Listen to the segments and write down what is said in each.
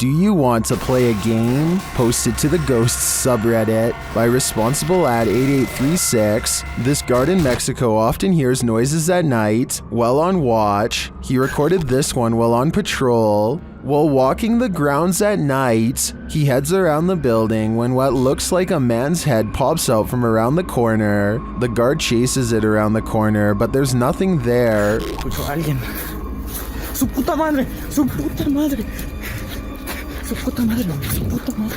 Do you want to play a game? Posted to the Ghosts subreddit by responsible@8836. This guard in Mexico often hears noises at night while on watch. He recorded this one while on patrol. While walking the grounds at night, he heads around the building when what looks like a man's head pops out from around the corner. The guard chases it around the corner, but there's nothing there. Escucho a alguien. Su puta madre, su puta madre. Su puta madre, su puta madre.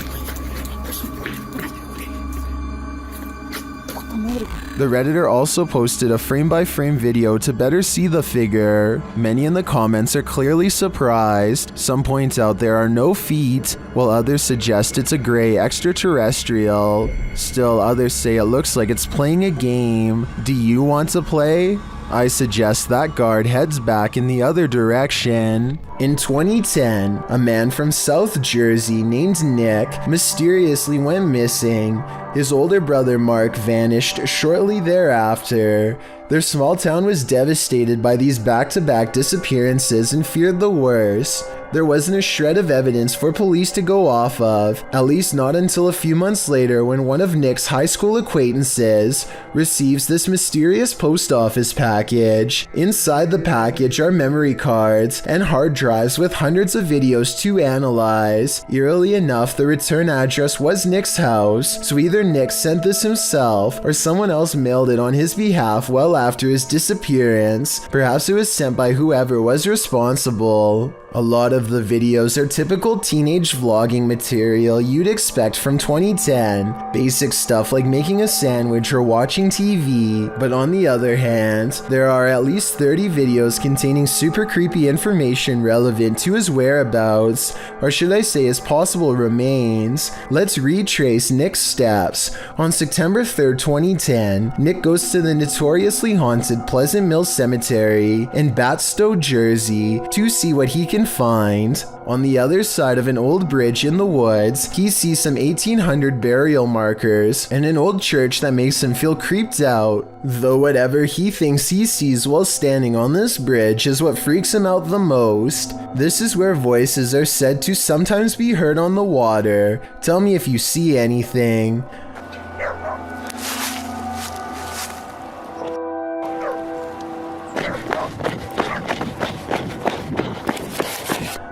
The Redditor also posted a frame-by-frame video to better see the figure. Many in the comments are clearly surprised. Some point out there are no feet, while others suggest it's a gray extraterrestrial. Still, others say it looks like it's playing a game. Do you want to play? I suggest that guard heads back in the other direction. In 2010, a man from South Jersey named Nick mysteriously went missing. His older brother Mark vanished shortly thereafter. Their small town was devastated by these back-to-back disappearances and feared the worst. There wasn't a shred of evidence for police to go off of, at least not until a few months later when one of Nick's high school acquaintances receives this mysterious post office package. Inside the package are memory cards and hard drives with hundreds of videos to analyze. Eerily enough, the return address was Nick's house, so either Nick sent this himself or someone else mailed it on his behalf well after his disappearance. Perhaps it was sent by whoever was responsible. A lot of the videos are typical teenage vlogging material you'd expect from 2010. Basic stuff like making a sandwich or watching TV. But on the other hand, there are at least 30 videos containing super creepy information relevant to his whereabouts, or should I say his possible remains. Let's retrace Nick's steps. On September 3rd, 2010, Nick goes to the notoriously haunted Pleasant Mill Cemetery in Batstow, Jersey to see what he can find. On the other side of an old bridge in the woods, he sees some 1800 burial markers and an old church that makes him feel creeped out. Though whatever he thinks he sees while standing on this bridge is what freaks him out the most. This is where voices are said to sometimes be heard on the water. Tell me if you see anything.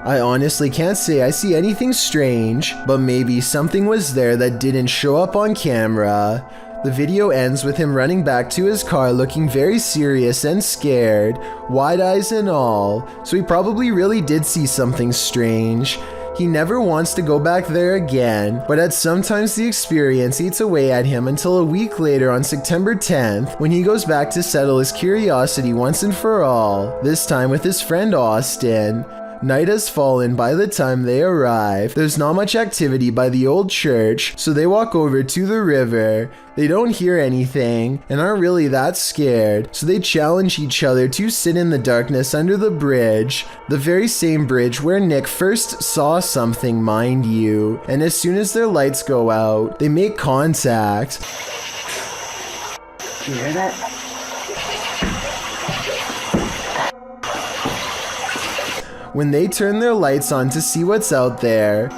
I honestly can't say I see anything strange, but maybe something was there that didn't show up on camera. The video ends with him running back to his car looking very serious and scared, wide eyes and all, so he probably really did see something strange. He never wants to go back there again, but at sometimes the experience eats away at him until a week later on September 10th, when he goes back to settle his curiosity once and for all, this time with his friend Austin. Night has fallen by the time they arrive. There's not much activity by the old church, so they walk over to the river. They don't hear anything and aren't really that scared, so they challenge each other to sit in the darkness under the bridge. The very same bridge where Nick first saw something, mind you. And as soon as their lights go out, they make contact. You hear that? When they turn their lights on to see what's out there,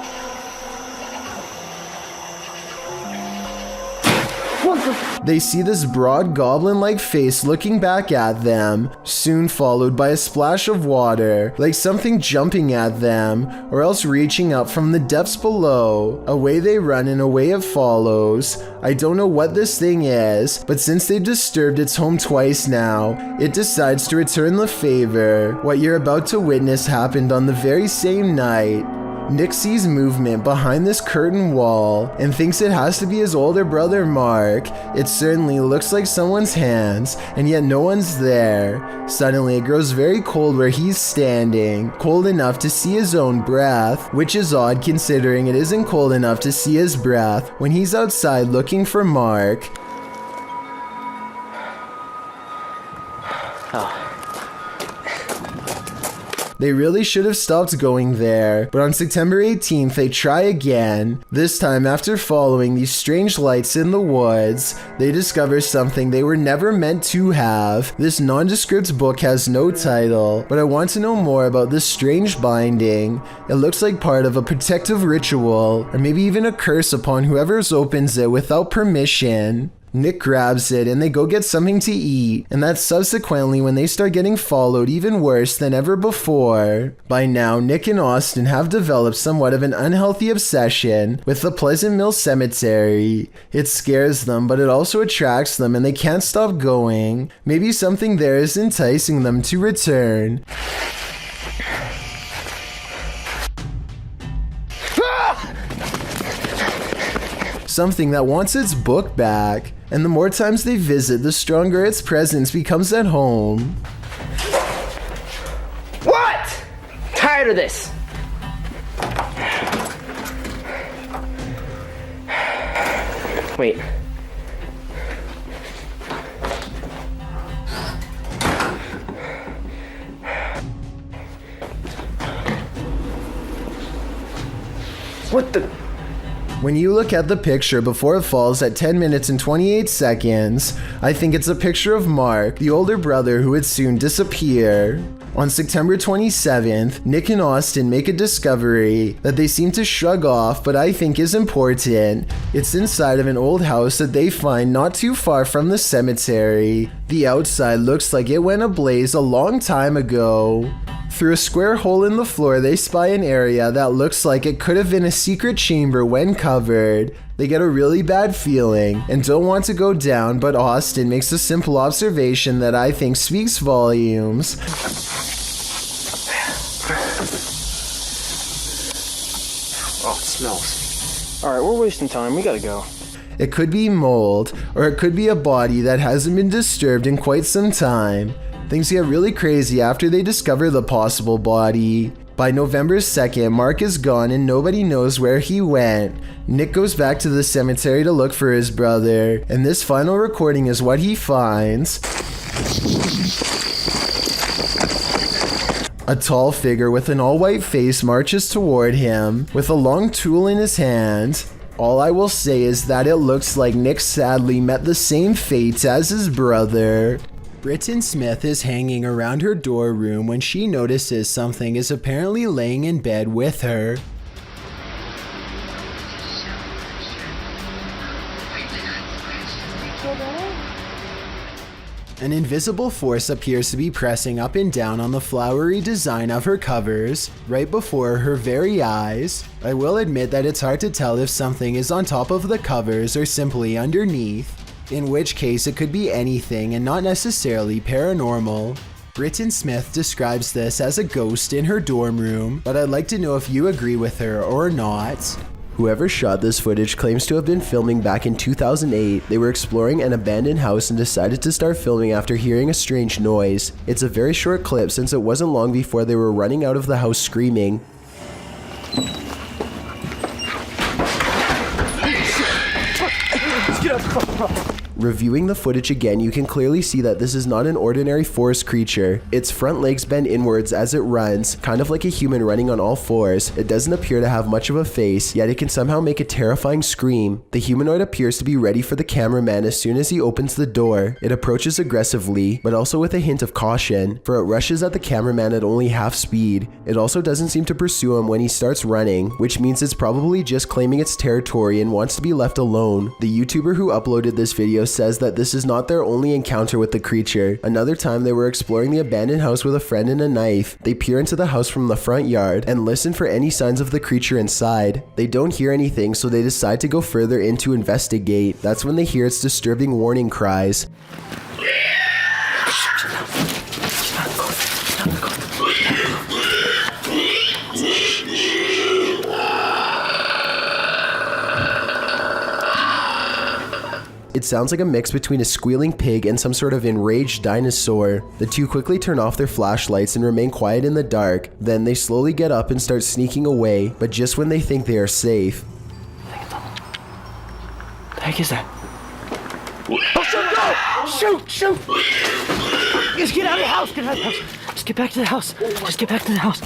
they see this broad goblin-like face looking back at them, soon followed by a splash of water, like something jumping at them, or else reaching up from the depths below. Away they run and away it follows. I don't know what this thing is, but since they've disturbed its home twice now, it decides to return the favor. What you're about to witness happened on the very same night. Nick sees movement behind this curtain wall and thinks it has to be his older brother Mark. It certainly looks like someone's hands, and yet no one's there. Suddenly it grows very cold where he's standing, cold enough to see his own breath, which is odd considering it isn't cold enough to see his breath when he's outside looking for Mark. They really should have stopped going there, but on September 18th, they try again. This time, after following these strange lights in the woods, they discover something they were never meant to have. This nondescript book has no title, but I want to know more about this strange binding. It looks like part of a protective ritual, or maybe even a curse upon whoever opens it without permission. Nick grabs it and they go get something to eat, and that's subsequently when they start getting followed even worse than ever before. By now, Nick and Austin have developed somewhat of an unhealthy obsession with the Pleasant Mill Cemetery. It scares them, but it also attracts them and they can't stop going. Maybe something there is enticing them to return. Something that wants its book back. And the more times they visit, the stronger its presence becomes at home. What? Tired of this. Wait. What the? When you look at the picture before it falls at 10 minutes and 28 seconds, I think it's a picture of Mark, the older brother who would soon disappear. On September 27th, Nick and Austin make a discovery that they seem to shrug off, but I think is important. It's inside of an old house that they find not too far from the cemetery. The outside looks like it went ablaze a long time ago. Through a square hole in the floor, they spy an area that looks like it could have been a secret chamber when covered. They get a really bad feeling and don't want to go down, but Austin makes a simple observation that I think speaks volumes. Oh, it smells. Alright, we're wasting time. We gotta go. It could be mold, or it could be a body that hasn't been disturbed in quite some time. Things get really crazy after they discover the possible body. By November 2nd, Mark is gone and nobody knows where he went. Nick goes back to the cemetery to look for his brother, and this final recording is what he finds. A tall figure with an all-white face marches toward him, with a long tool in his hand. All I will say is that it looks like Nick sadly met the same fate as his brother. Britton Smith is hanging around her dorm room when she notices something is apparently laying in bed with her. An invisible force appears to be pressing up and down on the flowery design of her covers, right before her very eyes. I will admit that it's hard to tell if something is on top of the covers or simply underneath, in which case it could be anything and not necessarily paranormal. Britton Smith describes this as a ghost in her dorm room, but I'd like to know if you agree with her or not. Whoever shot this footage claims to have been filming back in 2008. They were exploring an abandoned house and decided to start filming after hearing a strange noise. It's a very short clip since it wasn't long before they were running out of the house screaming. Reviewing the footage again, you can clearly see that this is not an ordinary forest creature. Its front legs bend inwards as it runs, kind of like a human running on all fours. It doesn't appear to have much of a face, yet it can somehow make a terrifying scream. The humanoid appears to be ready for the cameraman as soon as he opens the door. It approaches aggressively, but also with a hint of caution, for it rushes at the cameraman at only half speed. It also doesn't seem to pursue him when he starts running, which means it's probably just claiming its territory and wants to be left alone. The YouTuber who uploaded this video says that this is not their only encounter with the creature. Another time they were exploring the abandoned house with a friend and a knife. They peer into the house from the front yard and listen for any signs of the creature inside. They don't hear anything, so they decide to go further in to investigate. That's when they hear its disturbing warning cries. It sounds like a mix between a squealing pig and some sort of enraged dinosaur. The two quickly turn off their flashlights and remain quiet in the dark. Then they slowly get up and start sneaking away, but just when they think they are safe. The heck is that? Oh, shoot, go! Shoot! Just get out of the house! Get out of the house! get back to the house. Just get back to the house.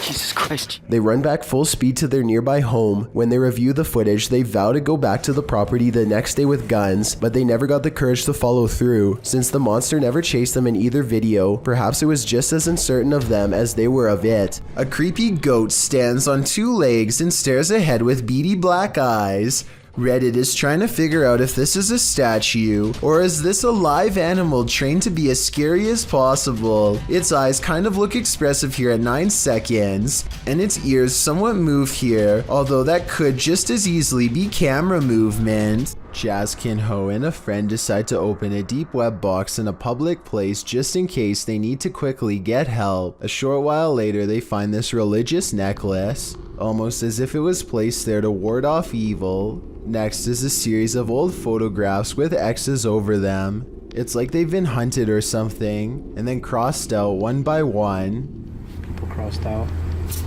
Jesus Christ. They run back full speed to their nearby home. When they review the footage, they vow to go back to the property the next day with guns, but they never got the courage to follow through. Since the monster never chased them in either video, perhaps it was just as uncertain of them as they were of it. A creepy goat stands on two legs and stares ahead with beady black eyes. Reddit is trying to figure out if this is a statue, or is this a live animal trained to be as scary as possible. Its eyes kind of look expressive here at 9 seconds, and its ears somewhat move here, although that could just as easily be camera movement. Jazz Kinho and a friend decide to open a deep web box in a public place just in case they need to quickly get help. A short while later, they find this religious necklace, almost as if it was placed there to ward off evil. Next is a series of old photographs with X's over them. It's like they've been hunted or something, and then crossed out one by one. People crossed out.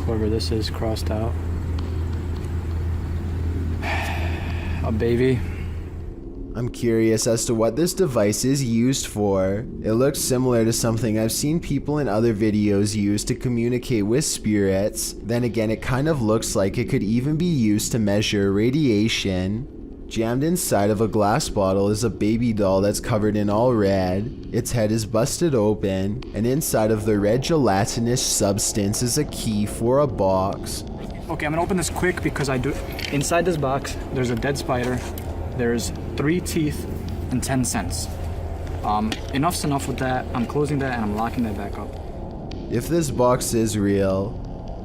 Whoever this is crossed out. A baby. I'm curious as to what this device is used for. It looks similar to something I've seen people in other videos use to communicate with spirits. Then again, it kind of looks like it could even be used to measure radiation. Jammed inside of a glass bottle is a baby doll that's covered in all red. Its head is busted open, and inside of the red gelatinous substance is a key for a box. Okay, I'm gonna open this quick because inside this box, there's a dead spider. There's 3 teeth and 10 cents. Enough's enough with that. I'm closing that and I'm locking that back up. If this box is real,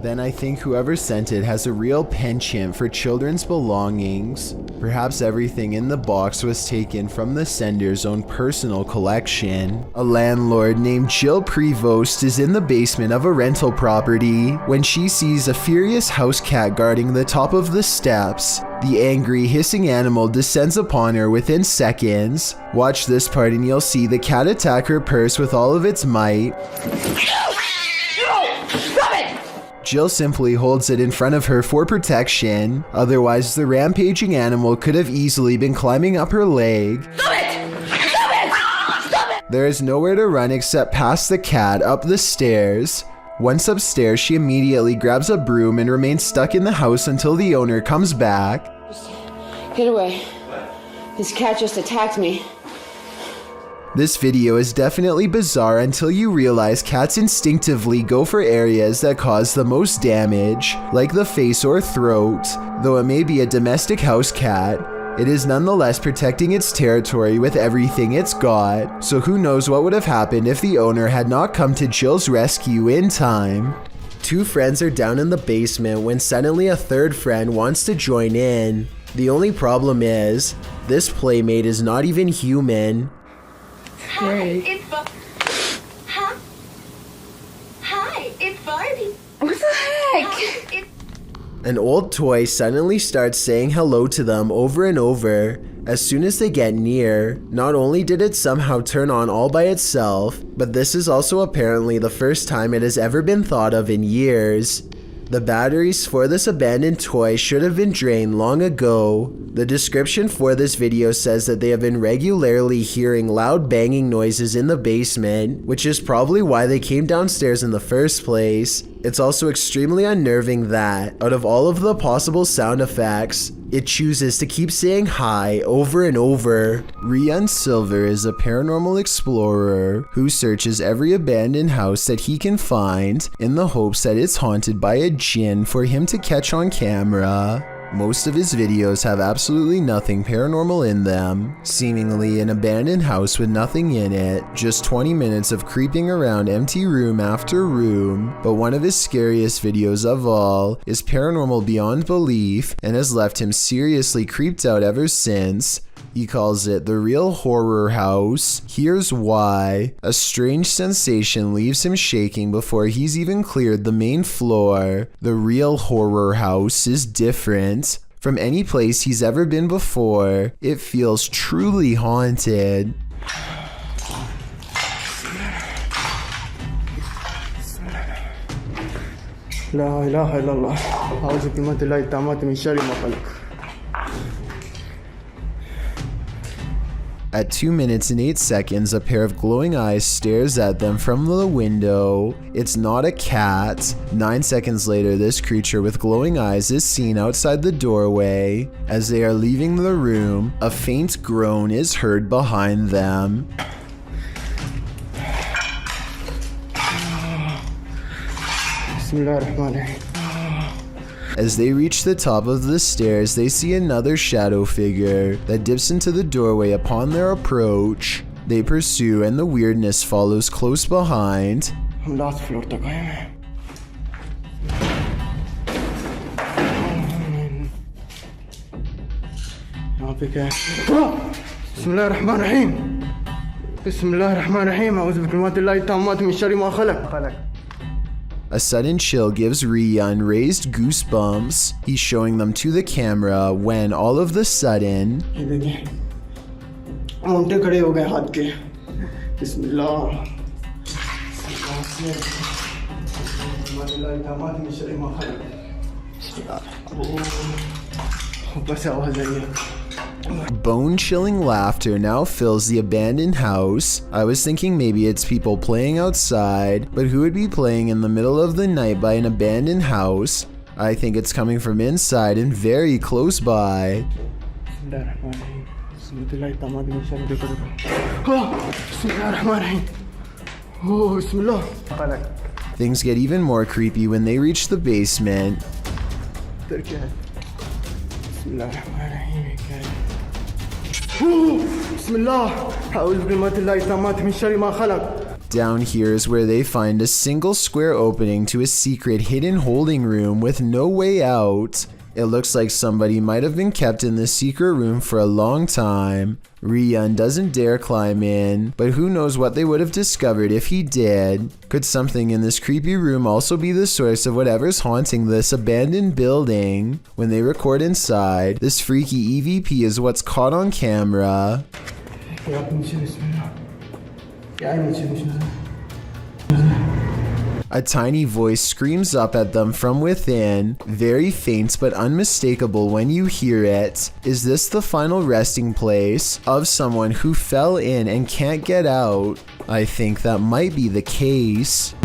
then I think whoever sent it has a real penchant for children's belongings. Perhaps everything in the box was taken from the sender's own personal collection. A landlord named Jill Prevost is in the basement of a rental property when she sees a furious house cat guarding the top of the steps. The angry, hissing animal descends upon her within seconds. Watch this part and you'll see the cat attack her purse with all of its might. Jill simply holds it in front of her for protection, otherwise the rampaging animal could have easily been climbing up her leg. Stop it! Stop it! Stop it! There is nowhere to run except past the cat up the stairs. Once upstairs, she immediately grabs a broom and remains stuck in the house until the owner comes back. Get away. This cat just attacked me. This video is definitely bizarre until you realize cats instinctively go for areas that cause the most damage, like the face or throat. Though it may be a domestic house cat, it is nonetheless protecting its territory with everything it's got, so who knows what would have happened if the owner had not come to Jill's rescue in time. Two friends are down in the basement when suddenly a third friend wants to join in. The only problem is, this playmate is not even human. Hi, it's Huh? Hi, it's Barbie. What the heck? An old toy suddenly starts saying hello to them over and over. As soon as they get near, not only did it somehow turn on all by itself, but this is also apparently the first time it has ever been thought of in years. The batteries for this abandoned toy should have been drained long ago. The description for this video says that they have been regularly hearing loud banging noises in the basement, which is probably why they came downstairs in the first place. It's also extremely unnerving that, out of all of the possible sound effects, it chooses to keep saying hi over and over. Rian Silver is a paranormal explorer who searches every abandoned house that he can find in the hopes that it's haunted by a djinn for him to catch on camera. Most of his videos have absolutely nothing paranormal in them, seemingly an abandoned house with nothing in it, just 20 minutes of creeping around empty room after room. But one of his scariest videos of all is paranormal beyond belief and has left him seriously creeped out ever since. He calls it the real horror house. Here's why. A strange sensation leaves him shaking before he's even cleared the main floor. The real horror house is different from any place he's ever been before. It feels truly haunted. La ilaha illallah. A'udhu billahi tamati min sharri ma khalaq. At 2 minutes and 8 seconds, a pair of glowing eyes stares at them from the window. It's not a cat. 9 seconds later, this creature with glowing eyes is seen outside the doorway. As they are leaving the room, a faint groan is heard behind them. As they reach the top of the stairs, they see another shadow figure that dips into the doorway upon their approach. They pursue and the weirdness follows close behind. हम last floor तक आए हैं यहाँ पे क्या है बिस्मिल्लाहिर्रहमानिर्रहीम बिस्मिल्लाहिर्रहमानिर्रहीम औज़ु बिकलिमातिल्लाहि ताम्माति मिन शर्रि मा खलक. A sudden chill gives Rian raised goosebumps. He's showing them to the camera when all of the sudden, ये देखिए रोंगटे खड़े हो गए हाथ के बिस्मिल्लाह ऊपर से आवाज आई है. bone-chilling laughter now fills the abandoned house. I was thinking maybe it's people playing outside, but who would be playing in the middle of the night by an abandoned house? I think it's coming from inside and very close by. Things get even more creepy when they reach the basement. Down here is where they find a single square opening to a secret hidden holding room with no way out. It looks like somebody might have been kept in this secret room for a long time. Rian doesn't dare climb in, but who knows what they would have discovered if he did. Could something in this creepy room also be the source of whatever's haunting this abandoned building? When they record inside, this freaky EVP is what's caught on camera. A tiny voice screams up at them from within, very faint but unmistakable when you hear it. Is this the final resting place of someone who fell in and can't get out? I think that might be the case.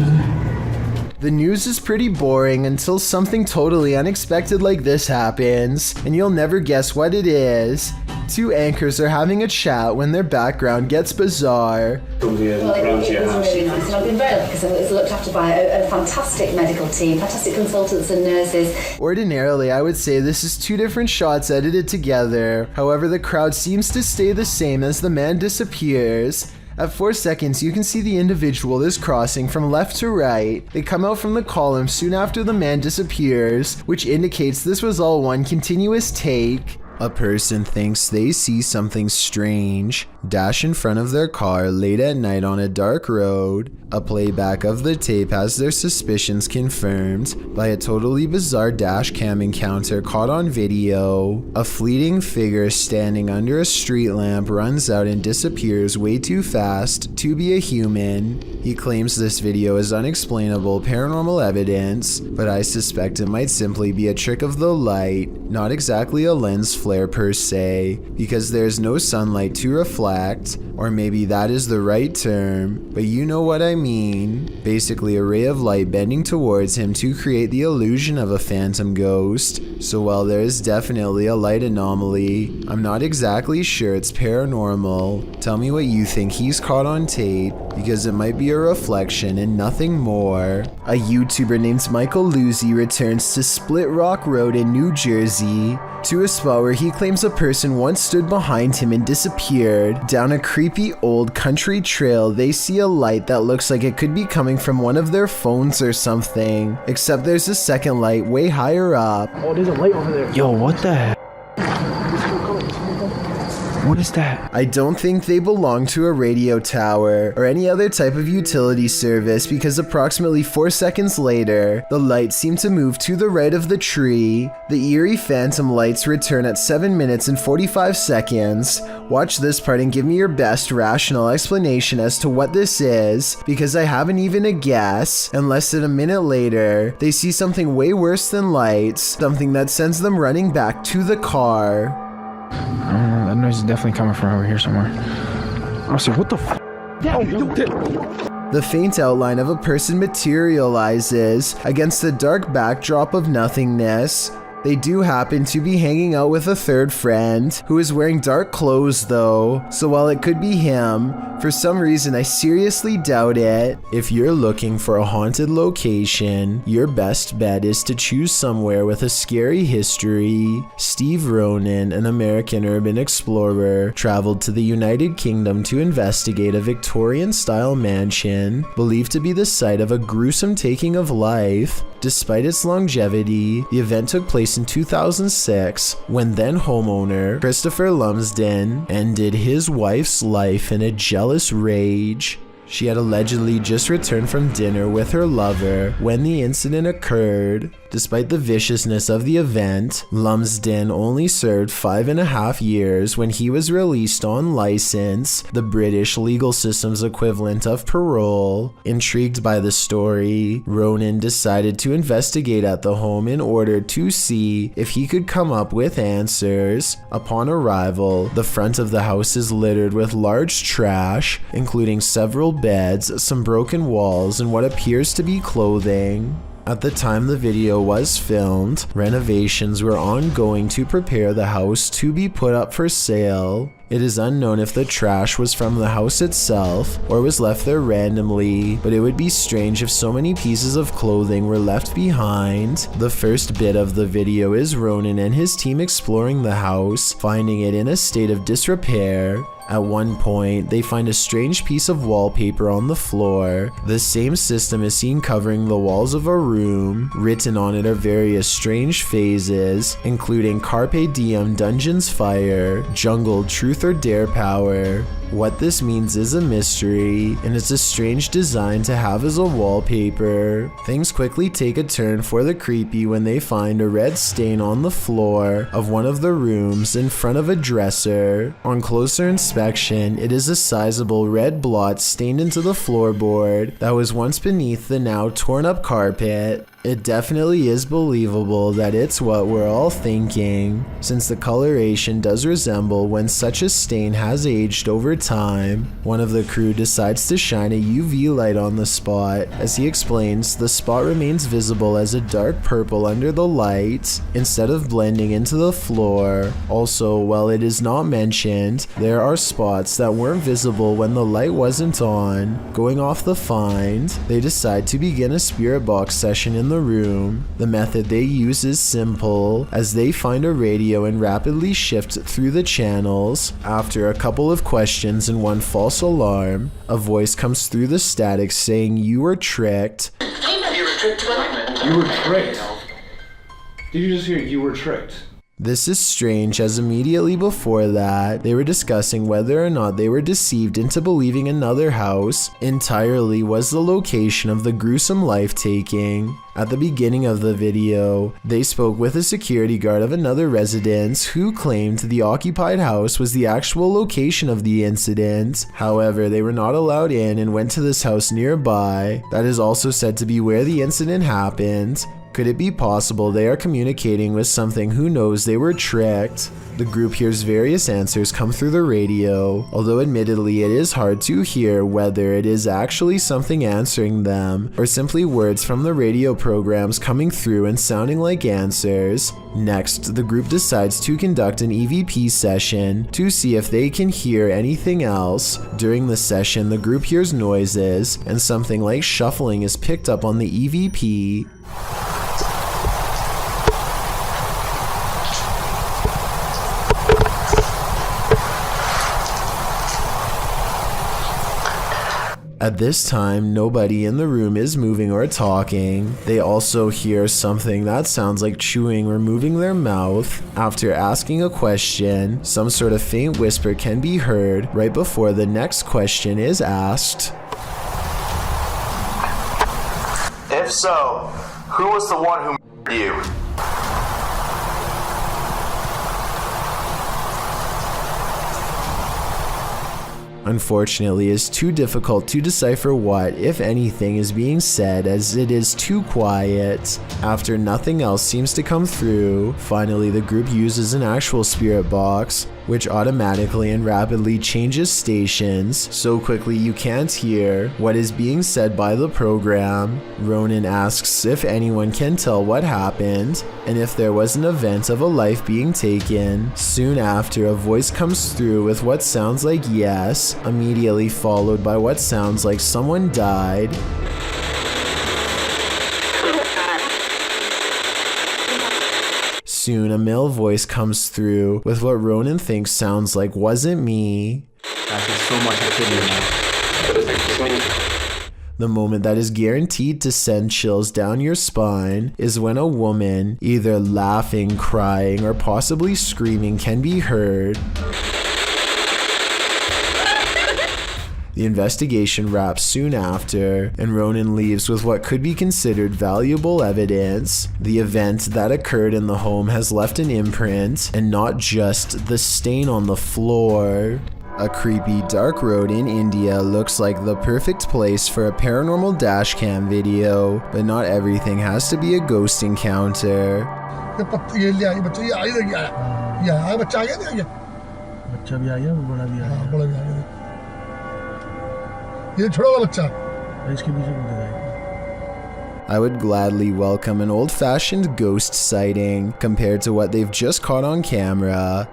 The news is pretty boring until something totally unexpected like this happens, and you'll never guess what it is. Two anchors are having a chat when their background gets bizarre. Well, it was really nice, and I've been very lucky because I was looked after by a fantastic medical team, fantastic consultants and nurses. Ordinarily, I would say this is two different shots edited together. However, the crowd seems to stay the same as the man disappears. At 4 seconds, you can see the individual is crossing from left to right. They come out from the column soon after the man disappears, which indicates this was all one continuous take. A person thinks they see something strange dash in front of their car late at night on a dark road. A playback of the tape has their suspicions confirmed by a totally bizarre dash cam encounter caught on video. A fleeting figure standing under a street lamp runs out and disappears way too fast to be a human. He claims this video is unexplainable paranormal evidence, but I suspect it might simply be a trick of the light, not exactly a lens flare per se, because there's no sunlight to reflect, or maybe that is the right term, but you know what I mean. Basically a ray of light bending towards him to create the illusion of a phantom ghost. So while there is definitely a light anomaly, I'm not exactly sure it's paranormal. Tell me what you think he's caught on tape, because it might be a reflection and nothing more. A YouTuber named Michael Luzzi returns to Split Rock Road in New Jersey, to a spot where he claims a person once stood behind him and disappeared. Down a creepy old country trail, they see a light that looks like it could be coming from one of their phones or something, except there's a second light way higher up. Oh, there's a light over there. Yo, what the heck? What is that? I don't think they belong to a radio tower or any other type of utility service, because approximately 4 seconds later, the lights seem to move to the right of the tree. The eerie phantom lights return at 7 minutes and 45 seconds. Watch this part and give me your best rational explanation as to what this is, because I haven't even a guess. And less than a minute later, they see something way worse than lights, something that sends them running back to the car. I don't know noise is definitely coming from over here somewhere. Oh, so what the f? The faint outline of a person materializes against the dark backdrop of nothingness. They do happen to be hanging out with a third friend, who is wearing dark clothes though, so while it could be him, for some reason I seriously doubt it. If you're looking for a haunted location, your best bet is to choose somewhere with a scary history. Steve Ronan, an American urban explorer, traveled to the United Kingdom to investigate a Victorian-style mansion, believed to be the site of a gruesome taking of life. Despite its longevity, the event took place in 2006 when then homeowner Christopher Lumsden ended his wife's life in a jealous rage. She had allegedly just returned from dinner with her lover when the incident occurred. Despite the viciousness of the event, Lumsden only served 5.5 years when he was released on license, the British legal system's equivalent of parole. Intrigued by the story, Ronan decided to investigate at the home in order to see if he could come up with answers. Upon arrival, the front of the house is littered with large trash, including several beds, some broken walls, and what appears to be clothing. At the time the video was filmed, renovations were ongoing to prepare the house to be put up for sale. It is unknown if the trash was from the house itself or was left there randomly, but it would be strange if so many pieces of clothing were left behind. The first bit of the video is Ronan and his team exploring the house, finding it in a state of disrepair. At one point, they find a strange piece of wallpaper on the floor. The same system is seen covering the walls of a room. Written on it are various strange phases, including Carpe Diem Dungeons Fire, Jungle Truth or Dare Power. What this means is a mystery, and it's a strange design to have as a wallpaper. Things quickly take a turn for the creepy when they find a red stain on the floor of one of the rooms in front of a dresser. On closer inspection, it is a sizable red blot stained into the floorboard that was once beneath the now torn up carpet. It definitely is believable that it's what we're all thinking, since the coloration does resemble when such a stain has aged over time. One of the crew decides to shine a UV light on the spot. As he explains, the spot remains visible as a dark purple under the light, instead of blending into the floor. Also, while it is not mentioned, there are spots that weren't visible when the light wasn't on. Going off the find, they decide to begin a spirit box session in the room. The method they use is simple, as they find a radio and rapidly shift through the channels. After a couple of questions and one false alarm, a voice comes through the static saying you were tricked. You were tricked? Did you just hear you were tricked? This is strange, as immediately before that, they were discussing whether or not they were deceived into believing another house entirely was the location of the gruesome life-taking. At the beginning of the video, they spoke with a security guard of another residence who claimed the occupied house was the actual location of the incident. However, they were not allowed in and went to this house nearby that is also said to be where the incident happened. Could it be possible they are communicating with something who knows they were tricked? The group hears various answers come through the radio, although admittedly it is hard to hear whether it is actually something answering them or simply words from the radio programs coming through and sounding like answers. Next, the group decides to conduct an EVP session to see if they can hear anything else. During the session, the group hears noises and something like shuffling is picked up on the EVP. At this time, nobody in the room is moving or talking. They also hear something that sounds like chewing or moving their mouth. After asking a question, some sort of faint whisper can be heard right before the next question is asked. If so, who was the one who murdered you? Unfortunately, it is too difficult to decipher what, if anything, is being said, as it is too quiet. After nothing else seems to come through, finally the group uses an actual spirit box. which automatically and rapidly changes stations so quickly you can't hear what is being said by the program. Ronan asks if anyone can tell what happened and if there was an event of a life being taken. Soon after, a voice comes through with what sounds like yes, immediately followed by what sounds like someone died. Soon, a male voice comes through with what Ronan thinks sounds like wasn't me. There's so much activity now. The moment that is guaranteed to send chills down your spine is when a woman, either laughing, crying, or possibly screaming, can be heard. The investigation wraps soon after, and Ronan leaves with what could be considered valuable evidence. The event that occurred in the home has left an imprint, and not just the stain on the floor. A creepy dark road in India looks like the perfect place for a paranormal dashcam video, but not everything has to be a ghost encounter. I would gladly welcome an old-fashioned ghost sighting compared to what they've just caught on camera.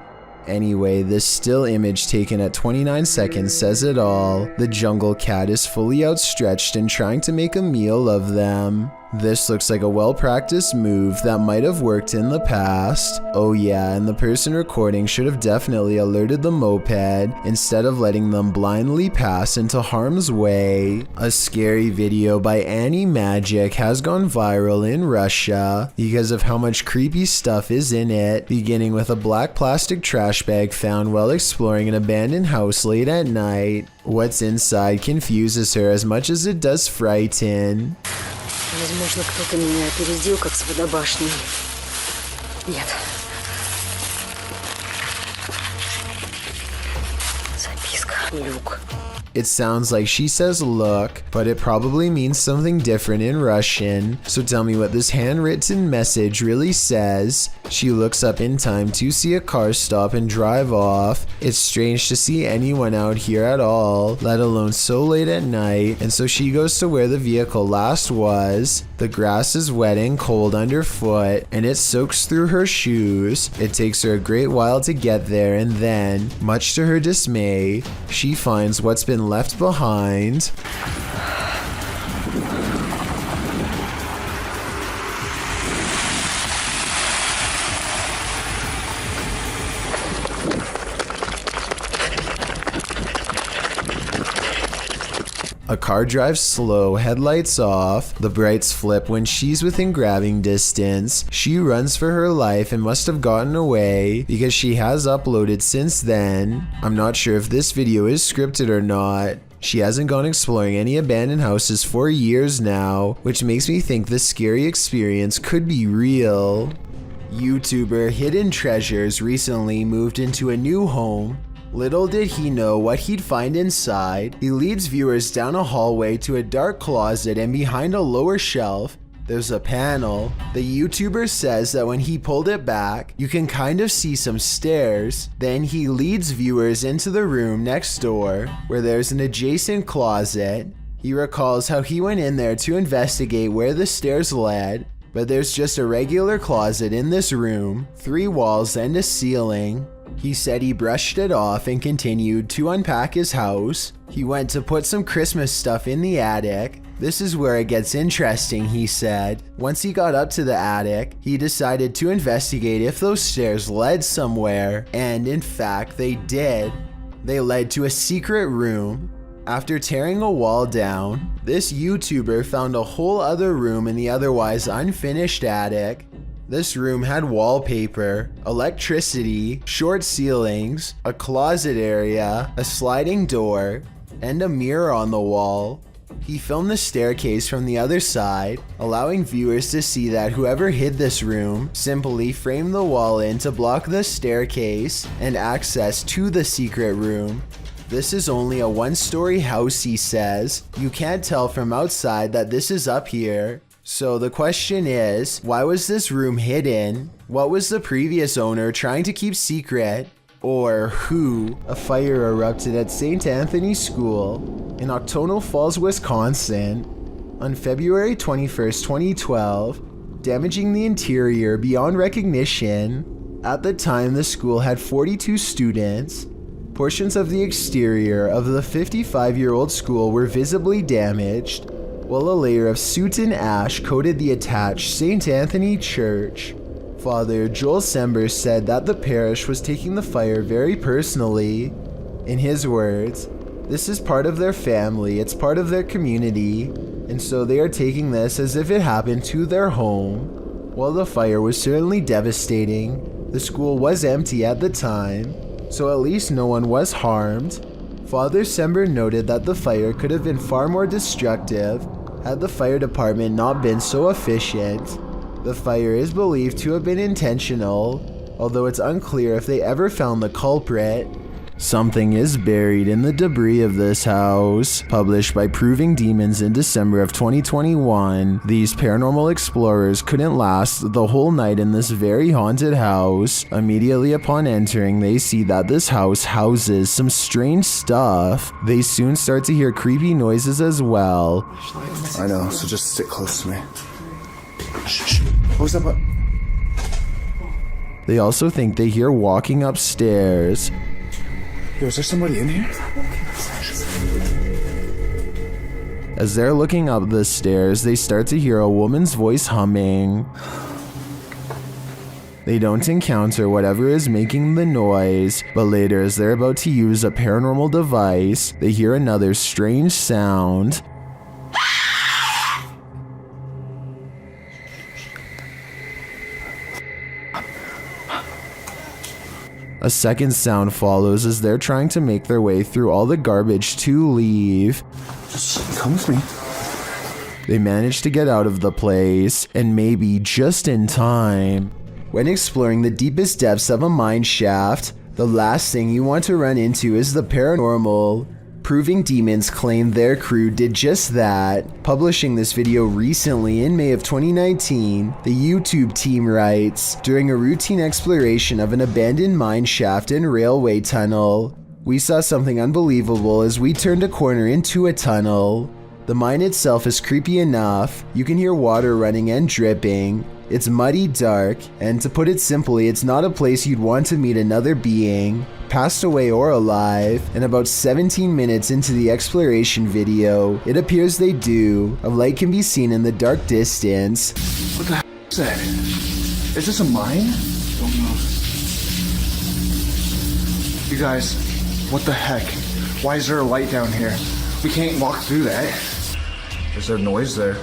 Anyway, this still image taken at 29 seconds says it all. The jungle cat is fully outstretched and trying to make a meal of them. This looks like a well-practiced move that might have worked in the past. Oh yeah, and the person recording should have definitely alerted the moped instead of letting them blindly pass into harm's way. A scary video by Annie Magic has gone viral in Russia because of how much creepy stuff is in it, beginning with a black plastic trash bag found while exploring an abandoned house late at night. What's inside confuses her as much as it does frighten. Возможно, кто-то меня опередил, как с водобашней. Нет. Записка. Люк. It sounds like she says look, but it probably means something different in Russian. So tell me what this handwritten message really says. She looks up in time to see a car stop and drive off. It's strange to see anyone out here at all, let alone so late at night, and so she goes to where the vehicle last was. The grass is wet and cold underfoot, and it soaks through her shoes. It takes her a great while to get there, and then, much to her dismay, she finds what's been left behind. A car drives slow, headlights off. The brights flip when she's within grabbing distance. She runs for her life and must have gotten away because she has uploaded since then. I'm not sure if this video is scripted or not. She hasn't gone exploring any abandoned houses for years now, which makes me think this scary experience could be real. YouTuber Hidden Treasures recently moved into a new home. Little did he know what he'd find inside. He leads viewers down a hallway to a dark closet, and behind a lower shelf, there's a panel. The YouTuber says that when he pulled it back, you can kind of see some stairs. Then he leads viewers into the room next door, where there's an adjacent closet. He recalls how he went in there to investigate where the stairs led, but there's just a regular closet in this room, 3 walls and a ceiling. He said he brushed it off and continued to unpack his house. He went to put some Christmas stuff in the attic. This is where it gets interesting, he said. Once he got up to the attic, he decided to investigate if those stairs led somewhere, and in fact they did. They led to a secret room. After tearing a wall down, this YouTuber found a whole other room in the otherwise unfinished attic. This room had wallpaper, electricity, short ceilings, a closet area, a sliding door, and a mirror on the wall. He filmed the staircase from the other side, allowing viewers to see that whoever hid this room simply framed the wall in to block the staircase and access to the secret room. This is only a 1-story house, he says. You can't tell from outside that this is up here. So the question is, why was this room hidden? What was the previous owner trying to keep secret? or who, a fire erupted at St. Anthony's School in Octono Falls, Wisconsin on February 21st, 2012, damaging the interior beyond recognition. At the time, the school had 42 students. Portions of the exterior of the 55-year-old school were visibly damaged, while a layer of soot and ash coated the attached St. Anthony Church. Father Joel Sember said that the parish was taking the fire very personally. In his words, "This is part of their family, it's part of their community, and so they are taking this as if it happened to their home." While the fire was certainly devastating, the school was empty at the time, so at least no one was harmed. Father Sember noted that the fire could have been far more destructive had the fire department not been so efficient. The fire is believed to have been intentional, although it's unclear if they ever found the culprit. Something is buried in the debris of this house. Published by Proving Demons in December of 2021, these paranormal explorers couldn't last the whole night in this very haunted house. Immediately upon entering, they see that this house houses some strange stuff. They soon start to hear creepy noises as well. I know, so just stick close to me. Shh. What was that? They also think they hear walking upstairs. Yo, is there somebody in here? As they're looking up the stairs, they start to hear a woman's voice humming. They don't encounter whatever is making the noise, but later as they're about to use a paranormal device, they hear another strange sound. A second sound follows as they're trying to make their way through all the garbage to leave. Just come with me. They manage to get out of the place, and maybe just in time. When exploring the deepest depths of a mine shaft, the last thing you want to run into is the paranormal. Proving Demons claim their crew did just that. Publishing this video recently in May of 2019, the YouTube team writes, "During a routine exploration of an abandoned mine shaft and railway tunnel, we saw something unbelievable as we turned a corner into a tunnel. The mine itself is creepy enough. You can hear water running and dripping. It's muddy, dark, and to put it simply, it's not a place you'd want to meet another being, passed away or alive." And about 17 minutes into the exploration video, it appears they do. A light can be seen in the dark distance. What the heck is that? Is this a mine? Don't know. You guys, what the heck? Why is there a light down here? We can't walk through that. Is there noise there?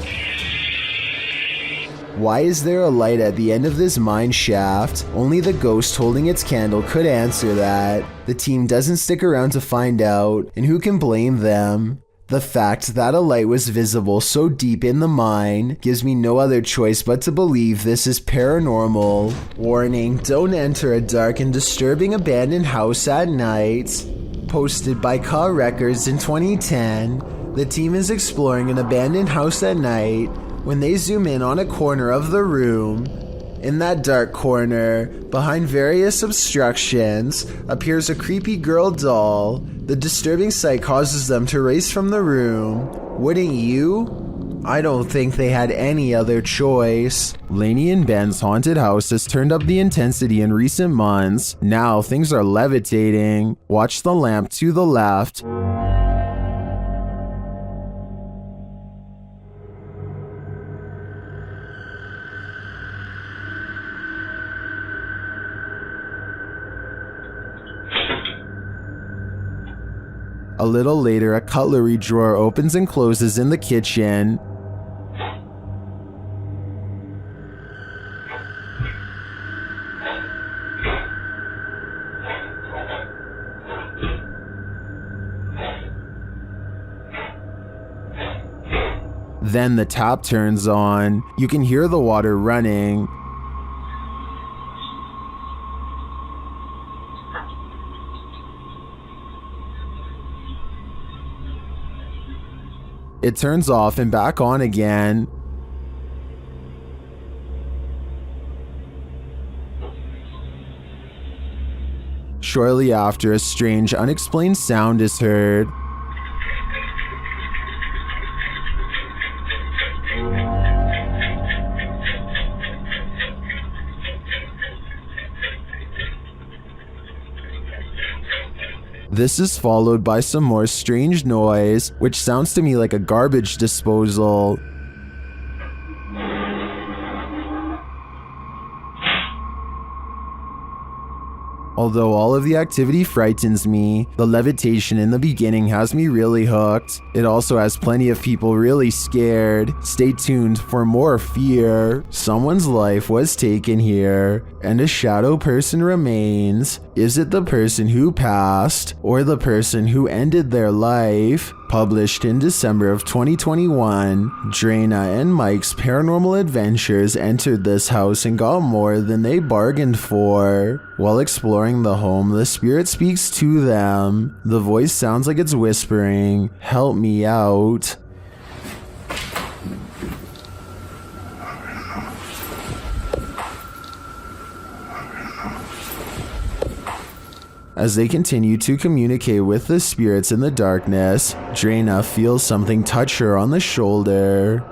Why is there a light at the end of this mine shaft? Only the ghost holding its candle could answer that. The team doesn't stick around to find out, and who can blame them? The fact that a light was visible so deep in the mine gives me no other choice but to believe this is paranormal. Warning, don't enter a dark and disturbing abandoned house at night. Posted by Ka Records in 2010, the team is exploring an abandoned house at night when they zoom in on a corner of the room. In that dark corner, behind various obstructions, appears a creepy girl doll. The disturbing sight causes them to race from the room. Wouldn't you? I don't think they had any other choice. Laney and Ben's haunted house has turned up the intensity in recent months. Now things are levitating. Watch the lamp to the left. A little later, a cutlery drawer opens and closes in the kitchen. Then the tap turns on. You can hear the water running. It turns off and back on again. Shortly after, a strange, unexplained sound is heard. This is followed by some more strange noise, which sounds to me like a garbage disposal. Although all of the activity frightens me, the levitation in the beginning has me really hooked. It also has plenty of people really scared. Stay tuned for more fear. Someone's life was taken here, and a shadow person remains. Is it the person who passed, or the person who ended their life? Published in December of 2021, Drana and Mike's paranormal adventures entered this house and got more than they bargained for. While exploring the home, the spirit speaks to them. The voice sounds like it's whispering, "Help me out." As they continue to communicate with the spirits in the darkness, Drana feels something touch her on the shoulder.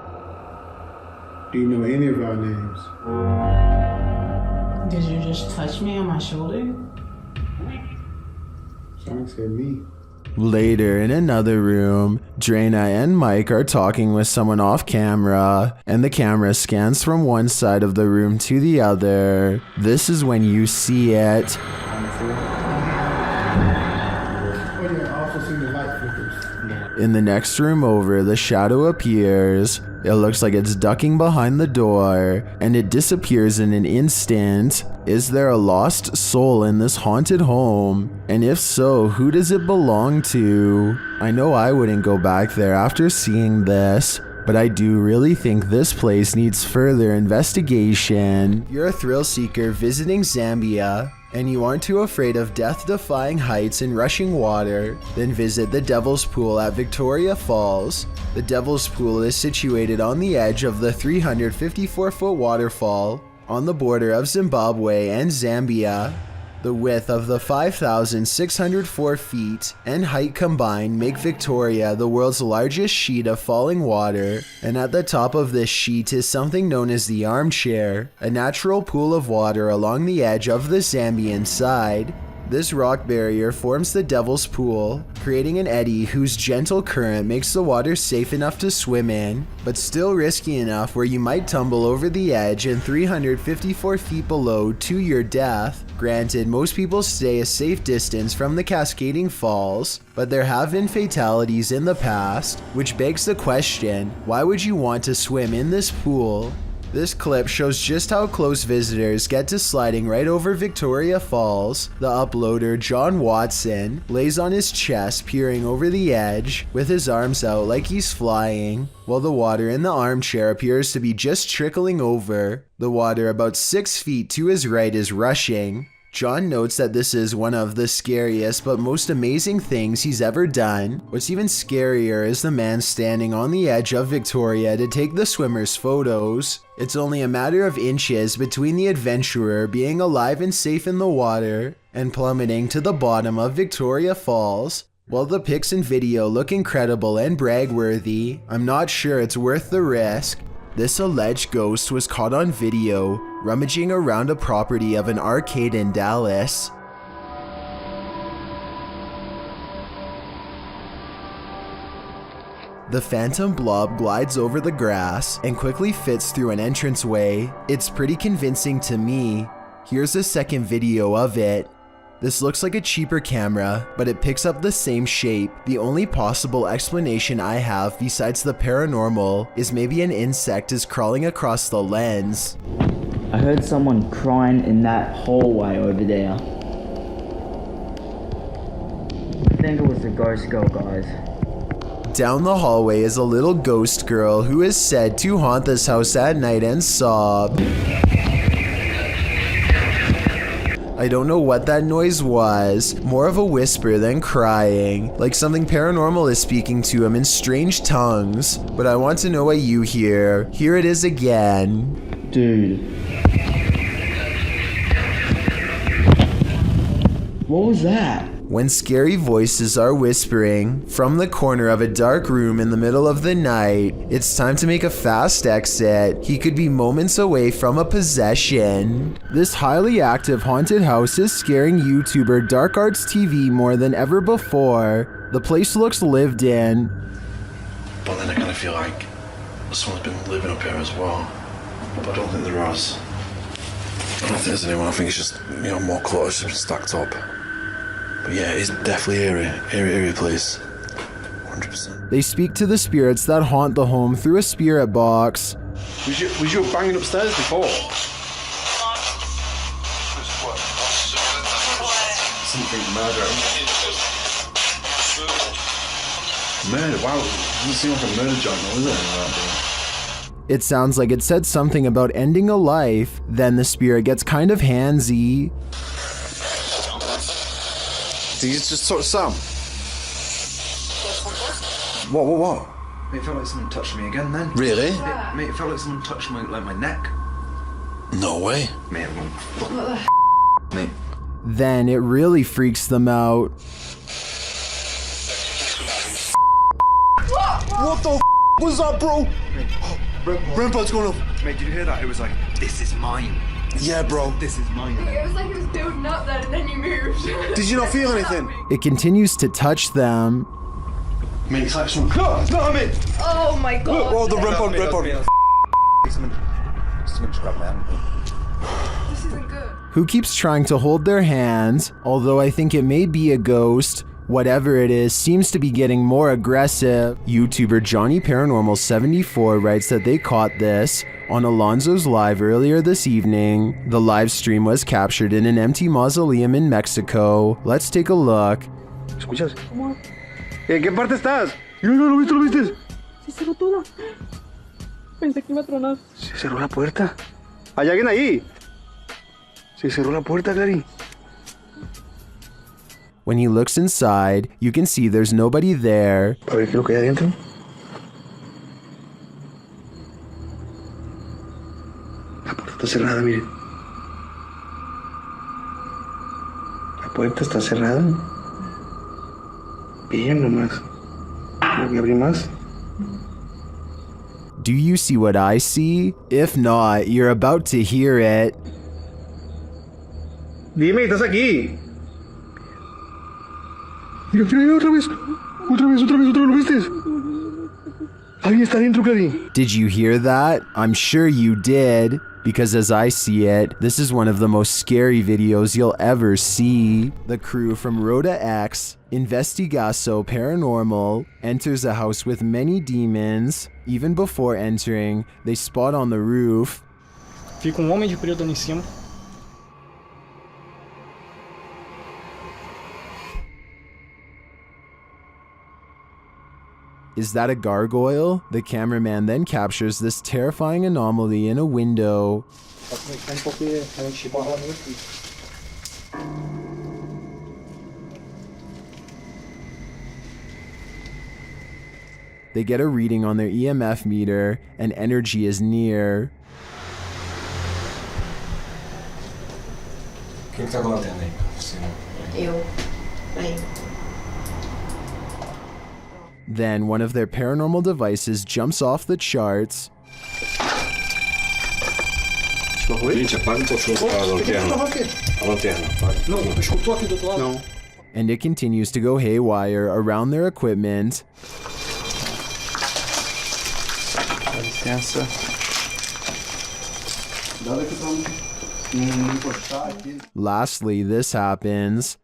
Do you know any of our names? Did you just touch me on my shoulder? Someone said me. Later, in another room, Drana and Mike are talking with someone off camera, and the camera scans from one side of the room to the other. This is when you see it. In the next room over, the shadow appears. It looks like it's ducking behind the door, and it disappears in an instant. Is there a lost soul in this haunted home? And if so, who does it belong to? I know I wouldn't go back there after seeing this, but I do really think this place needs further investigation. You're a thrill seeker visiting Zambia, and you aren't too afraid of death-defying heights and rushing water, then visit the Devil's Pool at Victoria Falls. The Devil's Pool is situated on the edge of the 354-foot waterfall on the border of Zimbabwe and Zambia. The width of the 5,604 feet and height combined make Victoria the world's largest sheet of falling water, and at the top of this sheet is something known as the armchair, a natural pool of water along the edge of the Zambian side. This rock barrier forms the Devil's Pool, creating an eddy whose gentle current makes the water safe enough to swim in, but still risky enough where you might tumble over the edge and 354 feet below to your death. Granted, most people stay a safe distance from the cascading falls, but there have been fatalities in the past, which begs the question, why would you want to swim in this pool? This clip shows just how close visitors get to sliding right over Victoria Falls. The uploader, John Watson, lays on his chest peering over the edge with his arms out like he's flying, while the water in the armchair appears to be just trickling over. The water about 6 feet to his right is rushing. John notes that this is one of the scariest but most amazing things he's ever done. What's even scarier is the man standing on the edge of Victoria to take the swimmers' photos. It's only a matter of inches between the adventurer being alive and safe in the water and plummeting to the bottom of Victoria Falls. While the pics and video look incredible and brag-worthy, I'm not sure it's worth the risk. This alleged ghost was caught on video rummaging around a property of an arcade in Dallas. The phantom blob glides over the grass and quickly fits through an entranceway. It's pretty convincing to me. Here's a second video of it. This looks like a cheaper camera, but it picks up the same shape. The only possible explanation I have besides the paranormal is maybe an insect is crawling across the lens. I heard someone crying in that hallway over there. I think it was the ghost girl, guys. Down the hallway is a little ghost girl who is said to haunt this house at night and sob. I don't know what that noise was, more of a whisper than crying, like something paranormal is speaking to him in strange tongues, but I want to know what you hear. Here it is again. Dude. What was that? When scary voices are whispering from the corner of a dark room in the middle of the night, it's time to make a fast exit. He could be moments away from a possession. This highly active haunted house is scaring YouTuber Dark Arts TV more than ever before. The place looks lived in. But then I kind of feel like someone's been living up here as well. But I don't think there is. I don't think there's anyone. I think it's just, more clutter just been stacked up. But yeah, it's definitely eerie place. 100%. They speak to the spirits that haunt the home through a spirit box. Was you banging upstairs before? Something murder. Murder? Wow, it doesn't seem like a murder joint, is it? It sounds like it said something about ending a life, then the spirit gets kind of handsy. Did you just talk to Sam? What? Mate, it felt like someone touched me again then. Really? Mate, it felt like someone touched my neck. No way. Mate, mate. Then it really freaks them out. What the was that, bro? Rainbow's going off. Mate, did you hear that? It was like, this is mine. Yeah, bro. This is mine. It was like it was building up then and then you moved. Did you not feel anything? It continues to touch them. Mate, it's like some... No, I mean... Oh my god. Oh, the Rainbow. Someone just grabbed my hand. This isn't good. Who keeps trying to hold their hands, although I think it may be a ghost. Whatever it is, seems to be getting more aggressive. YouTuber Johnny Paranormal 74 writes that they caught this on Alonzo's live earlier this evening. The live stream was captured in an empty mausoleum in Mexico. Let's take a look. ¿Escuchas? ¿En qué parte estás? No, lo viste. Se cerró toda. Pensé que iba a tronar. Se cerró la puerta. ¿Hay alguien ahí? Se cerró la puerta, Clarín. When he looks inside, you can see there's nobody there. A ver qué es lo que hay adentro. La puerta está cerrada, miren. La puerta está cerrada. Bien nomás. Voy a abrir más. Do you see what I see? If not, you're about to hear it. Dime, estás aquí. Mira, otra vez, ¿lo viste? Alguien está dentro, Clarín. Did you hear that? I'm sure you did, because as I see it, this is one of the most scary videos you'll ever see. The crew from Rhoda X, Investigaso Paranormal, enters a house with many demons. Even before entering, they spot on the roof. Fica homem de preto ali em cima. Is that a gargoyle? The cameraman then captures this terrifying anomaly in a window. They get a reading on their EMF meter, and energy is near. Quem que tá com a lanterna aí? Eu. Aí. Then one of their paranormal devices jumps off the charts. Gente, apaga o cachorro com a lanterna. Apaga. Não, escutou aqui do outro lado? Não. And it continues to go haywire around their equipment. Dá licença. Nada que não encostar aqui. Lastly, this happens.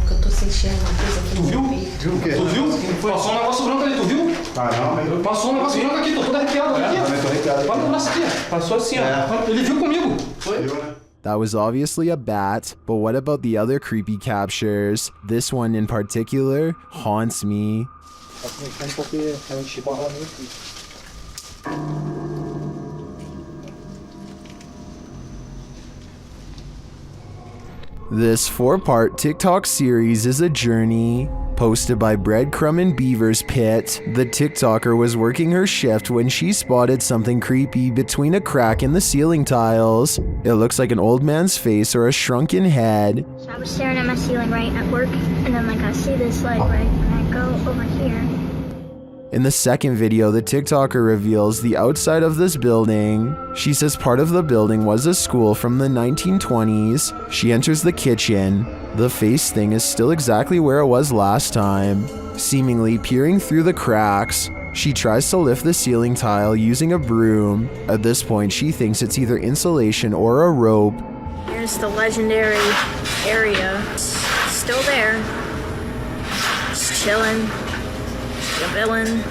Porque eu tô sentindo uma coisa aqui no peito. Viu o quê? Tu viu? Passou um negócio branco ali, tu viu? Caramba. Passou um negócio branco aqui, tô todo arrepiado aqui. Também tô arrepiado. Olha o braço aqui, passou assim, ó. Ele viu comigo. Foi? That was obviously a bat, but what about the other creepy captures? This one in particular haunts me. This 4-part TikTok series is a journey. Posted by Breadcrumb and Beaver's Pit, the TikToker was working her shift when she spotted something creepy between a crack in the ceiling tiles. It looks like an old man's face or a shrunken head. So I was staring at my ceiling right at work, and then I see this right, and I go over here. In the second video, the TikToker reveals the outside of this building. She says part of the building was a school from the 1920s. She enters the kitchen. The face thing is still exactly where it was last time, seemingly peering through the cracks. She tries to lift the ceiling tile using a broom. At this point, she thinks it's either insulation or a rope. Here's the legendary area. It's still there. Just chilling. The villain.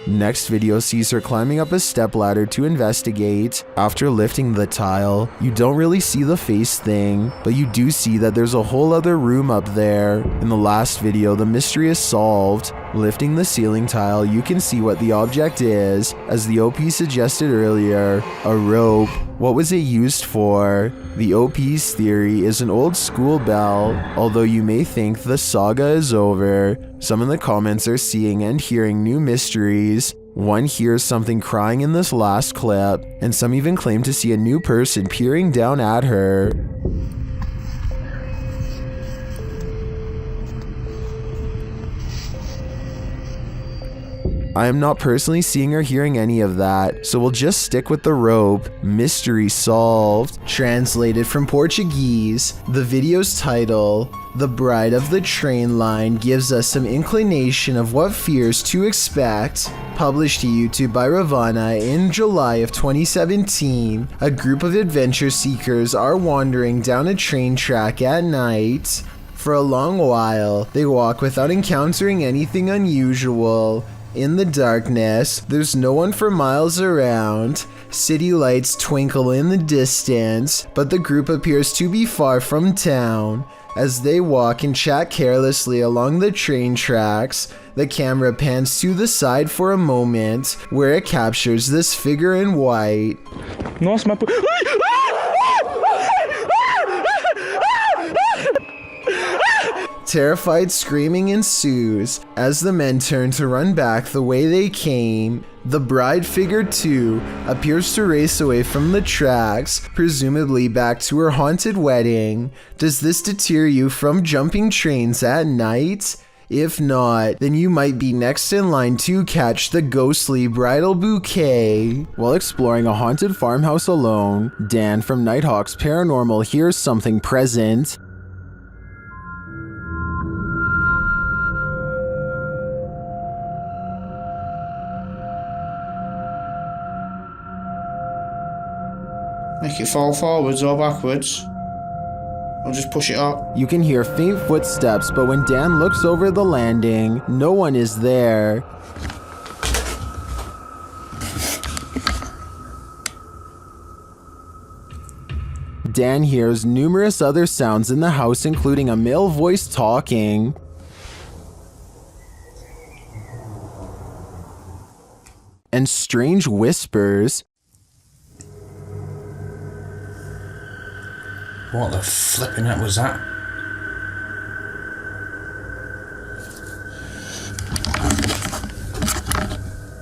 Next video sees her climbing up a stepladder to investigate. After lifting the tile, you don't really see the face thing, but you do see that there's a whole other room up there. In the last video, the mystery is solved. Lifting the ceiling tile, you can see what the object is. As the OP suggested earlier, a rope. What was it used for? The OP's theory is an old school bell, although you may think the saga is over. Some in the comments are seeing and hearing new mysteries. One hears something crying in this last clip, and some even claim to see a new person peering down at her. I am not personally seeing or hearing any of that, so we'll just stick with the rope. Mystery solved. Translated from Portuguese, the video's title, The Bride of the Train Line, gives us some inclination of what fears to expect. Published to YouTube by Ravana in July of 2017, a group of adventure seekers are wandering down a train track at night. For a long while, they walk without encountering anything unusual. In the darkness, there's no one for miles around. City lights twinkle in the distance, but the group appears to be far from town. As they walk and chat carelessly along the train tracks, the camera pans to the side for a moment, where it captures this figure in white. Nossa, mas... Terrified screaming ensues as the men turn to run back the way they came. The bride figure too appears to race away from the tracks, presumably back to her haunted wedding. Does this deter you from jumping trains at night? If not, then you might be next in line to catch the ghostly bridal bouquet. While exploring a haunted farmhouse alone, Dan from Nighthawk's Paranormal hears something present. Make it fall forwards or backwards. Or just push it up. You can hear faint footsteps, but when Dan looks over the landing, no one is there. Dan hears numerous other sounds in the house, including a male voice talking. And strange whispers. What the flipping heck was that?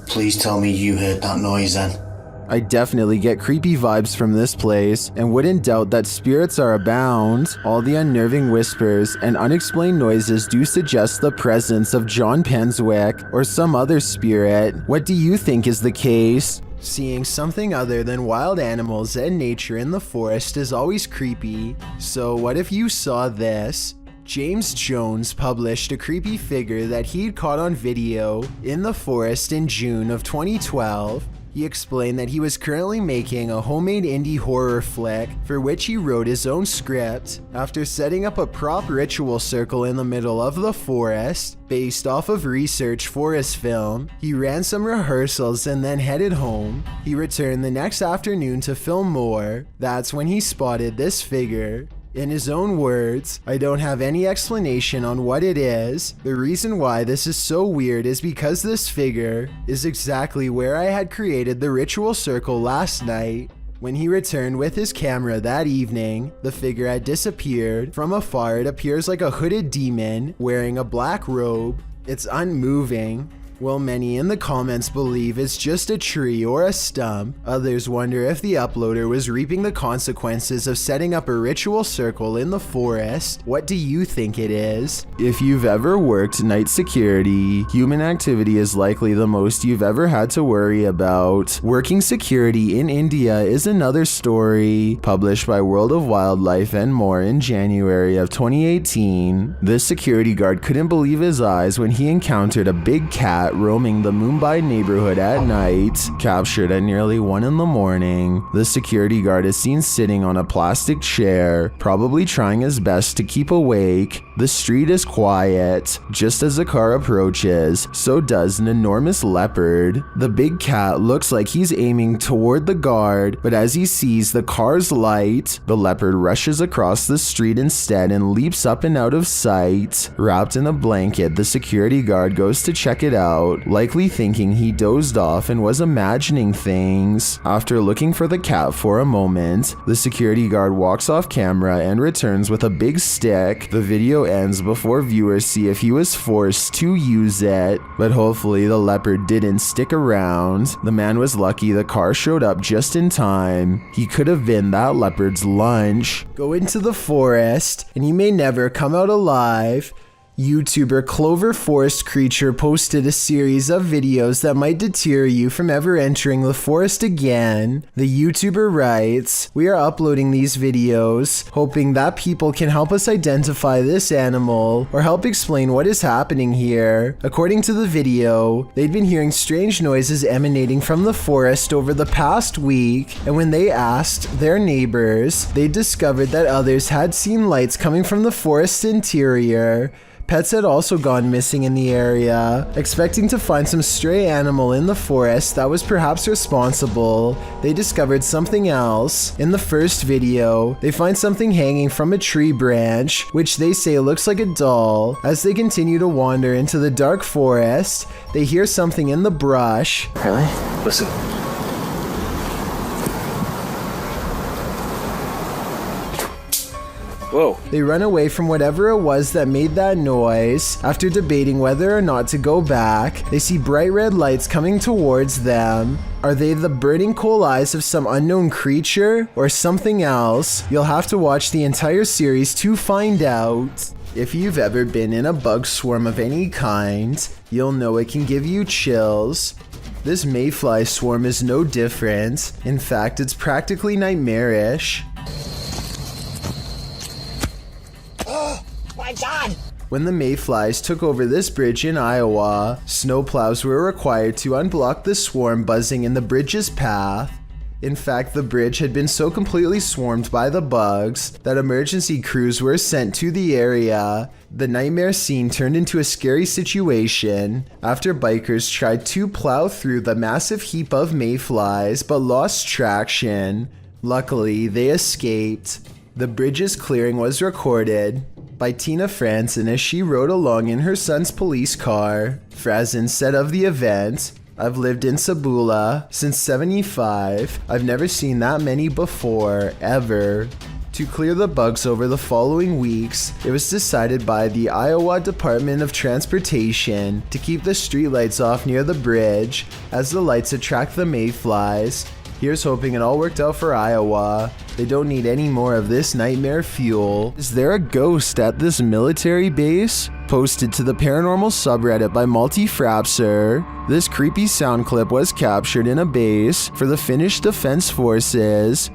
Please tell me you heard that noise then. I definitely get creepy vibes from this place, and wouldn't doubt that spirits are abound. All the unnerving whispers and unexplained noises do suggest the presence of John Penswick or some other spirit. What do you think is the case? Seeing something other than wild animals and nature in the forest is always creepy. So what if you saw this? James Jones published a creepy figure that he'd caught on video in the forest in June of 2012. He explained that he was currently making a homemade indie horror flick for which he wrote his own script. After setting up a prop ritual circle in the middle of the forest, based off of research for his film, he ran some rehearsals and then headed home. He returned the next afternoon to film more. That's when he spotted this figure. In his own words, I don't have any explanation on what it is. The reason why this is so weird is because this figure is exactly where I had created the ritual circle last night. When he returned with his camera that evening, the figure had disappeared. From afar, it appears like a hooded demon wearing a black robe. It's unmoving. While many in the comments believe it's just a tree or a stump, others wonder if the uploader was reaping the consequences of setting up a ritual circle in the forest. What do you think it is? If you've ever worked night security, human activity is likely the most you've ever had to worry about. Working security in India is another story. Published by World of Wildlife and More in January of 2018, this security guard couldn't believe his eyes when he encountered a big cat roaming the Mumbai neighborhood at night. Captured at nearly 1 in the morning, the security guard is seen sitting on a plastic chair, probably trying his best to keep awake. The street is quiet. Just as the car approaches, so does an enormous leopard. The big cat looks like he's aiming toward the guard, but as he sees the car's light, the leopard rushes across the street instead and leaps up and out of sight. Wrapped in a blanket, the security guard goes to check it out, likely thinking he dozed off and was imagining things. After looking for the cat for a moment, the security guard walks off camera and returns with a big stick. The video ends before viewers see if he was forced to use it, but hopefully the leopard didn't stick around. The man was lucky the car showed up just in time. He could have been that leopard's lunch. Go into the forest and you may never come out alive. YouTuber Clover Forest Creature posted a series of videos that might deter you from ever entering the forest again. The YouTuber writes, "We are uploading these videos, hoping that people can help us identify this animal or help explain what is happening here." According to the video, they'd been hearing strange noises emanating from the forest over the past week, and when they asked their neighbors, they discovered that others had seen lights coming from the forest interior. Pets had also gone missing in the area. Expecting to find some stray animal in the forest that was perhaps responsible, they discovered something else. In the first video, they find something hanging from a tree branch, which they say looks like a doll. As they continue to wander into the dark forest, they hear something in the brush. Really? Listen. Whoa. They run away from whatever it was that made that noise. After debating whether or not to go back, they see bright red lights coming towards them. Are they the burning coal eyes of some unknown creature or something else? You'll have to watch the entire series to find out. If you've ever been in a bug swarm of any kind, you'll know it can give you chills. This mayfly swarm is no different. In fact, it's practically nightmarish. My God! When the mayflies took over this bridge in Iowa, snowplows were required to unblock the swarm buzzing in the bridge's path. In fact, the bridge had been so completely swarmed by the bugs that emergency crews were sent to the area. The nightmare scene turned into a scary situation after bikers tried to plow through the massive heap of mayflies but lost traction. Luckily, they escaped. The bridge's clearing was recorded by Tina Franson as she rode along in her son's police car. Franson said of the event, "I've lived in Sabula since '75. I've never seen that many before, ever." To clear the bugs over the following weeks, it was decided by the Iowa Department of Transportation to keep the streetlights off near the bridge, as the lights attract the mayflies. Here's hoping it all worked out for Iowa. They don't need any more of this nightmare fuel. Is there a ghost at this military base? Posted to the paranormal subreddit by Multi-Frapser. This creepy sound clip was captured in a base for the Finnish Defense Forces.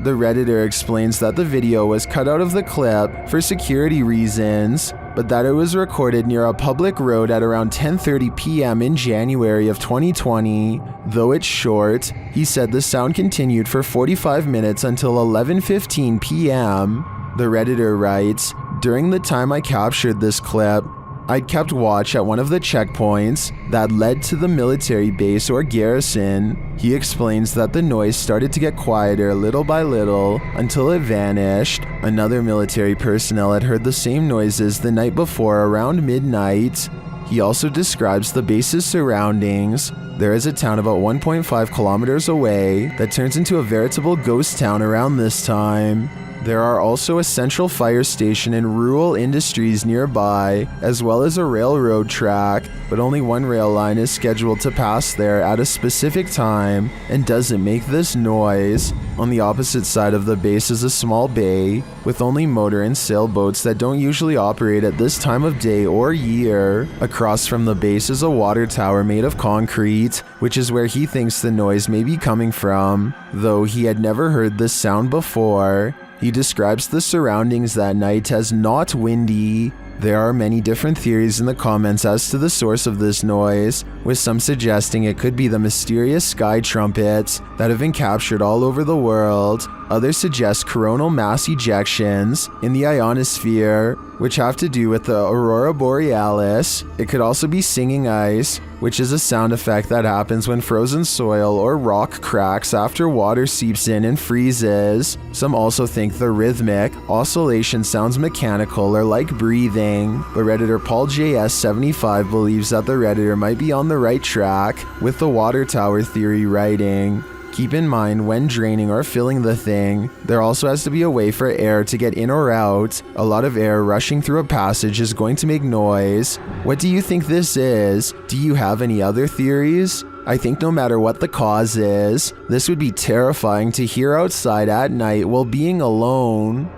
The Redditor explains that the video was cut out of the clip for security reasons, but that it was recorded near a public road at around 10:30 p.m. in January of 2020. Though it's short, he said the sound continued for 45 minutes until 11:15 p.m. The Redditor writes, "During the time I captured this clip, I'd kept watch at one of the checkpoints that led to the military base or garrison. He explains that the noise started to get quieter little by little until it vanished. Another military personnel had heard the same noises the night before around midnight. He also describes the base's surroundings. There is a town about 1.5 kilometers away that turns into a veritable ghost town around this time. There are also a central fire station and rural industries nearby, as well as a railroad track, but only one rail line is scheduled to pass there at a specific time and doesn't make this noise. On the opposite side of the base is a small bay with only motor and sailboats that don't usually operate at this time of day or year. Across from the base is a water tower made of concrete, which is where he thinks the noise may be coming from, though he had never heard this sound before. He describes the surroundings that night as not windy. There are many different theories in the comments as to the source of this noise, with some suggesting it could be the mysterious sky trumpets that have been captured all over the world. Others suggest coronal mass ejections in the ionosphere, which have to do with the aurora borealis. It could also be singing ice, which is a sound effect that happens when frozen soil or rock cracks after water seeps in and freezes. Some also think the rhythmic oscillation sounds mechanical or like breathing, but Redditor Paul JS75 believes that the Redditor might be on the right track with the water tower theory writing. Keep in mind, when draining or filling the thing, there also has to be a way for air to get in or out. A lot of air rushing through a passage is going to make noise. What do you think this is? Do you have any other theories? I think no matter what the cause is, this would be terrifying to hear outside at night while being alone.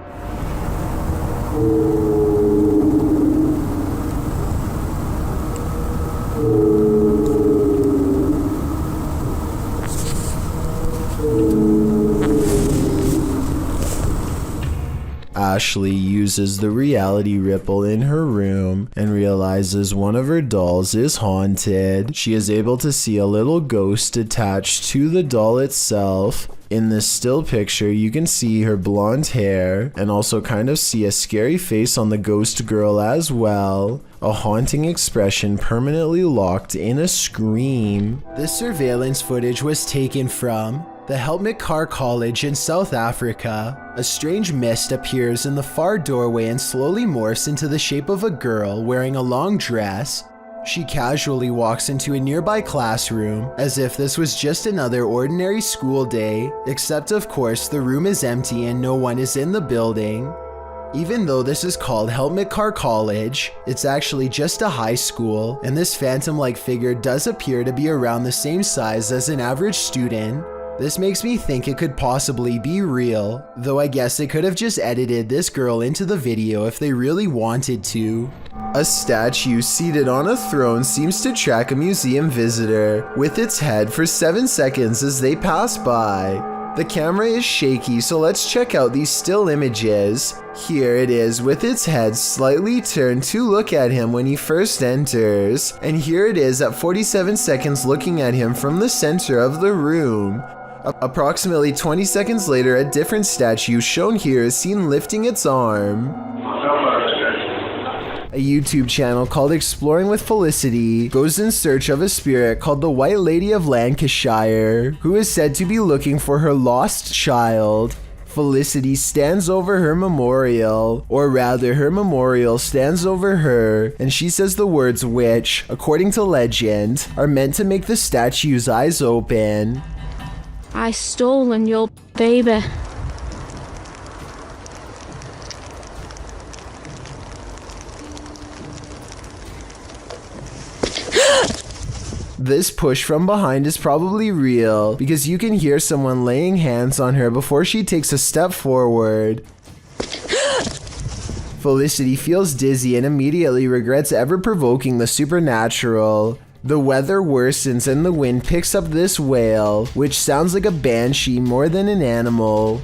Ashley uses the reality ripple in her room and realizes one of her dolls is haunted. She is able to see a little ghost attached to the doll itself. In this still picture, you can see her blonde hair and also kind of see a scary face on the ghost girl as well. A haunting expression permanently locked in a scream. This surveillance footage was taken from the Helmut Karl College in South Africa. A strange mist appears in the far doorway and slowly morphs into the shape of a girl wearing a long dress. She casually walks into a nearby classroom as if this was just another ordinary school day, except of course the room is empty and no one is in the building. Even though this is called Helmut Karl College, it's actually just a high school, and this phantom-like figure does appear to be around the same size as an average student. This makes me think it could possibly be real, though I guess they could have just edited this girl into the video if they really wanted to. A statue seated on a throne seems to track a museum visitor with its head for 7 seconds as they pass by. The camera is shaky, so let's check out these still images. Here it is with its head slightly turned to look at him when he first enters, and here it is at 47 seconds looking at him from the center of the room. Approximately 20 seconds later, a different statue shown here is seen lifting its arm. A YouTube channel called Exploring with Felicity goes in search of a spirit called the White Lady of Lancashire, who is said to be looking for her lost child. Felicity stands over her memorial, or rather her memorial stands over her, and she says the words which, according to legend, are meant to make the statue's eyes open. I stolen your baby. This push from behind is probably real because you can hear someone laying hands on her before she takes a step forward. Felicity feels dizzy and immediately regrets ever provoking the supernatural. The weather worsens and the wind picks up this wail, which sounds like a banshee more than an animal.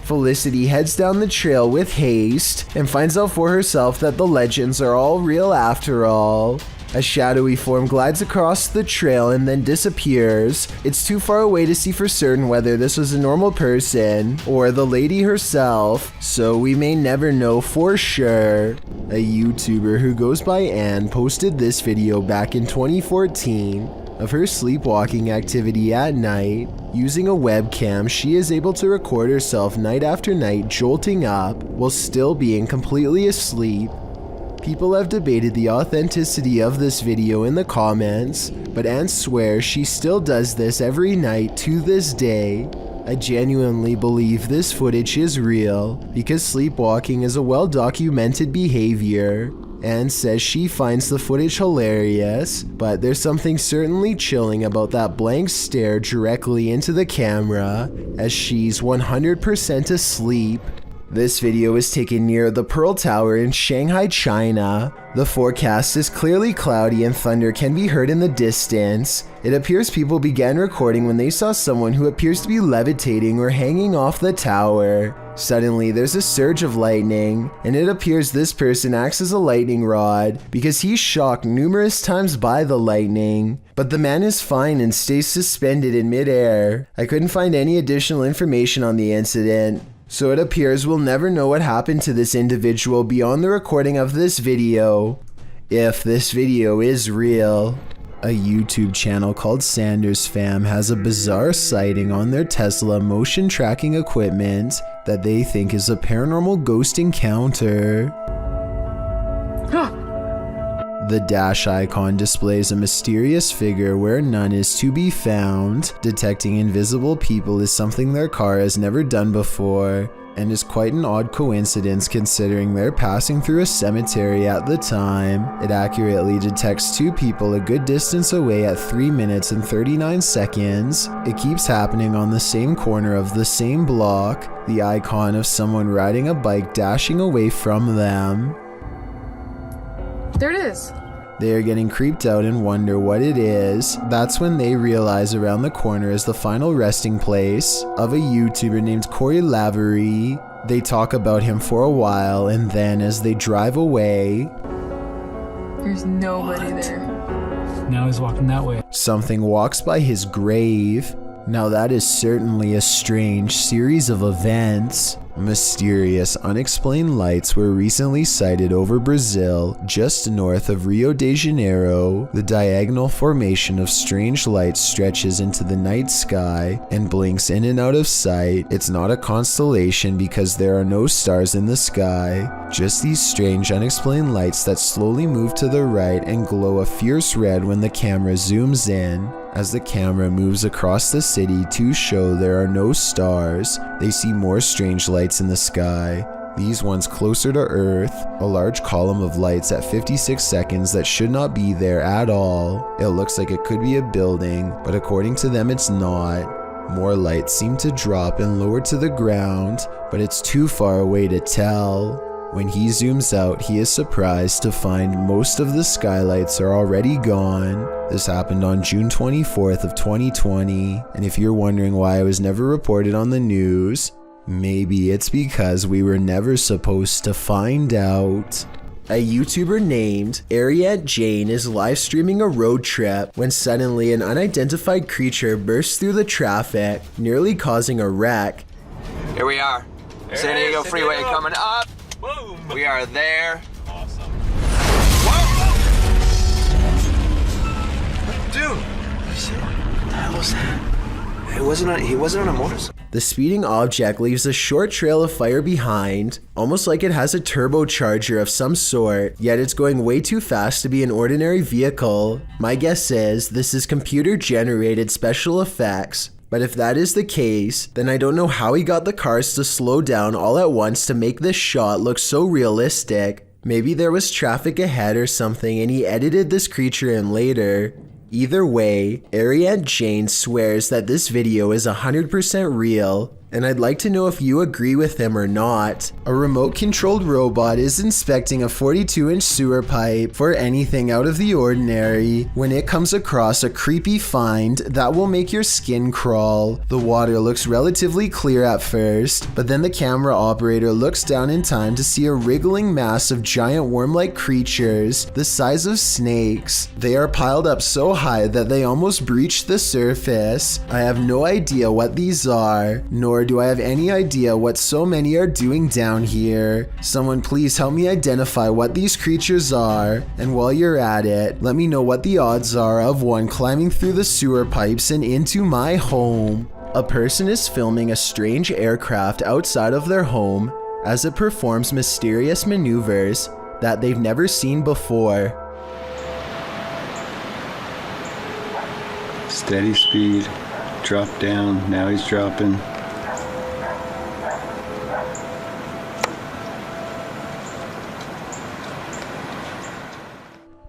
Felicity heads down the trail with haste and finds out for herself that the legends are all real after all. A shadowy form glides across the trail and then disappears. It's too far away to see for certain whether this was a normal person or the lady herself, so we may never know for sure. A YouTuber who goes by Anne posted this video back in 2014 of her sleepwalking activity at night. Using a webcam, she is able to record herself night after night jolting up while still being completely asleep. People have debated the authenticity of this video in the comments, but Anne swears she still does this every night to this day. I genuinely believe this footage is real because sleepwalking is a well-documented behavior. Anne says she finds the footage hilarious, but there's something certainly chilling about that blank stare directly into the camera as she's 100% asleep. This video is taken near the Peril Tower in Shanghai, China. The forecast is clearly cloudy and thunder can be heard in the distance. It appears people began recording when they saw someone who appears to be levitating or hanging off the tower. Suddenly, there's a surge of lightning, and it appears this person acts as a lightning rod because he's shocked numerous times by the lightning. But the man is fine and stays suspended in midair. I couldn't find any additional information on the incident, so it appears we'll never know what happened to this individual beyond the recording of this video, if this video is real. A YouTube channel called Sanders Fam has a bizarre sighting on their Tesla motion tracking equipment that they think is a paranormal ghost encounter. The dash icon displays a mysterious figure where none is to be found. Detecting invisible people is something their car has never done before, and is quite an odd coincidence considering they're passing through a cemetery at the time. It accurately detects two people a good distance away at 3 minutes and 39 seconds. It keeps happening on the same corner of the same block, the icon of someone riding a bike dashing away from them. There it is. They are getting creeped out and wonder what it is. That's when they realize around the corner is the final resting place of a YouTuber named Corey Lavery. They talk about him for a while, and then as they drive away, There's nobody there. Now he's walking that way. Something walks by his grave. Now that is certainly a strange series of events. Mysterious, unexplained lights were recently sighted over Brazil, just north of Rio de Janeiro. The diagonal formation of strange lights stretches into the night sky and blinks in and out of sight. It's not a constellation because there are no stars in the sky, just these strange, unexplained lights that slowly move to the right and glow a fierce red when the camera zooms in. As the camera moves across the city to show there are no stars, they see more strange lights in the sky. These ones closer to Earth, a large column of lights at 56 seconds that should not be there at all. It looks like it could be a building, but according to them it's not. More lights seem to drop and lower to the ground, but it's too far away to tell. When he zooms out, he is surprised to find most of the skylights are already gone. This happened on June 24th of 2020, and if you're wondering why it was never reported on the news, maybe it's because we were never supposed to find out. A YouTuber named Ariette Jane is live streaming a road trip when suddenly an unidentified creature bursts through the traffic, nearly causing a wreck. Here we are. San Diego Freeway coming up. Boom. We are there. Awesome. Whoa! Dude, what the hell was that? He wasn't on a motorcycle. The speeding object leaves a short trail of fire behind, almost like it has a turbocharger of some sort, yet it's going way too fast to be an ordinary vehicle. My guess is this is computer-generated special effects. But if that is the case, then I don't know how he got the cars to slow down all at once to make this shot look so realistic. Maybe there was traffic ahead or something and he edited this creature in later. Either way, Ariette Jane swears that this video is 100% real. And I'd like to know if you agree with him or not. A remote-controlled robot is inspecting a 42-inch sewer pipe for anything out of the ordinary when it comes across a creepy find that will make your skin crawl. The water looks relatively clear at first, but then the camera operator looks down in time to see a wriggling mass of giant worm-like creatures the size of snakes. They are piled up so high that they almost breach the surface. I have no idea what these are, nor do I have any idea what so many are doing down here. Someone please help me identify what these creatures are, and while you're at it, let me know what the odds are of one climbing through the sewer pipes and into my home. A person is filming a strange aircraft outside of their home as it performs mysterious maneuvers that they've never seen before. Steady speed, drop down, now he's dropping.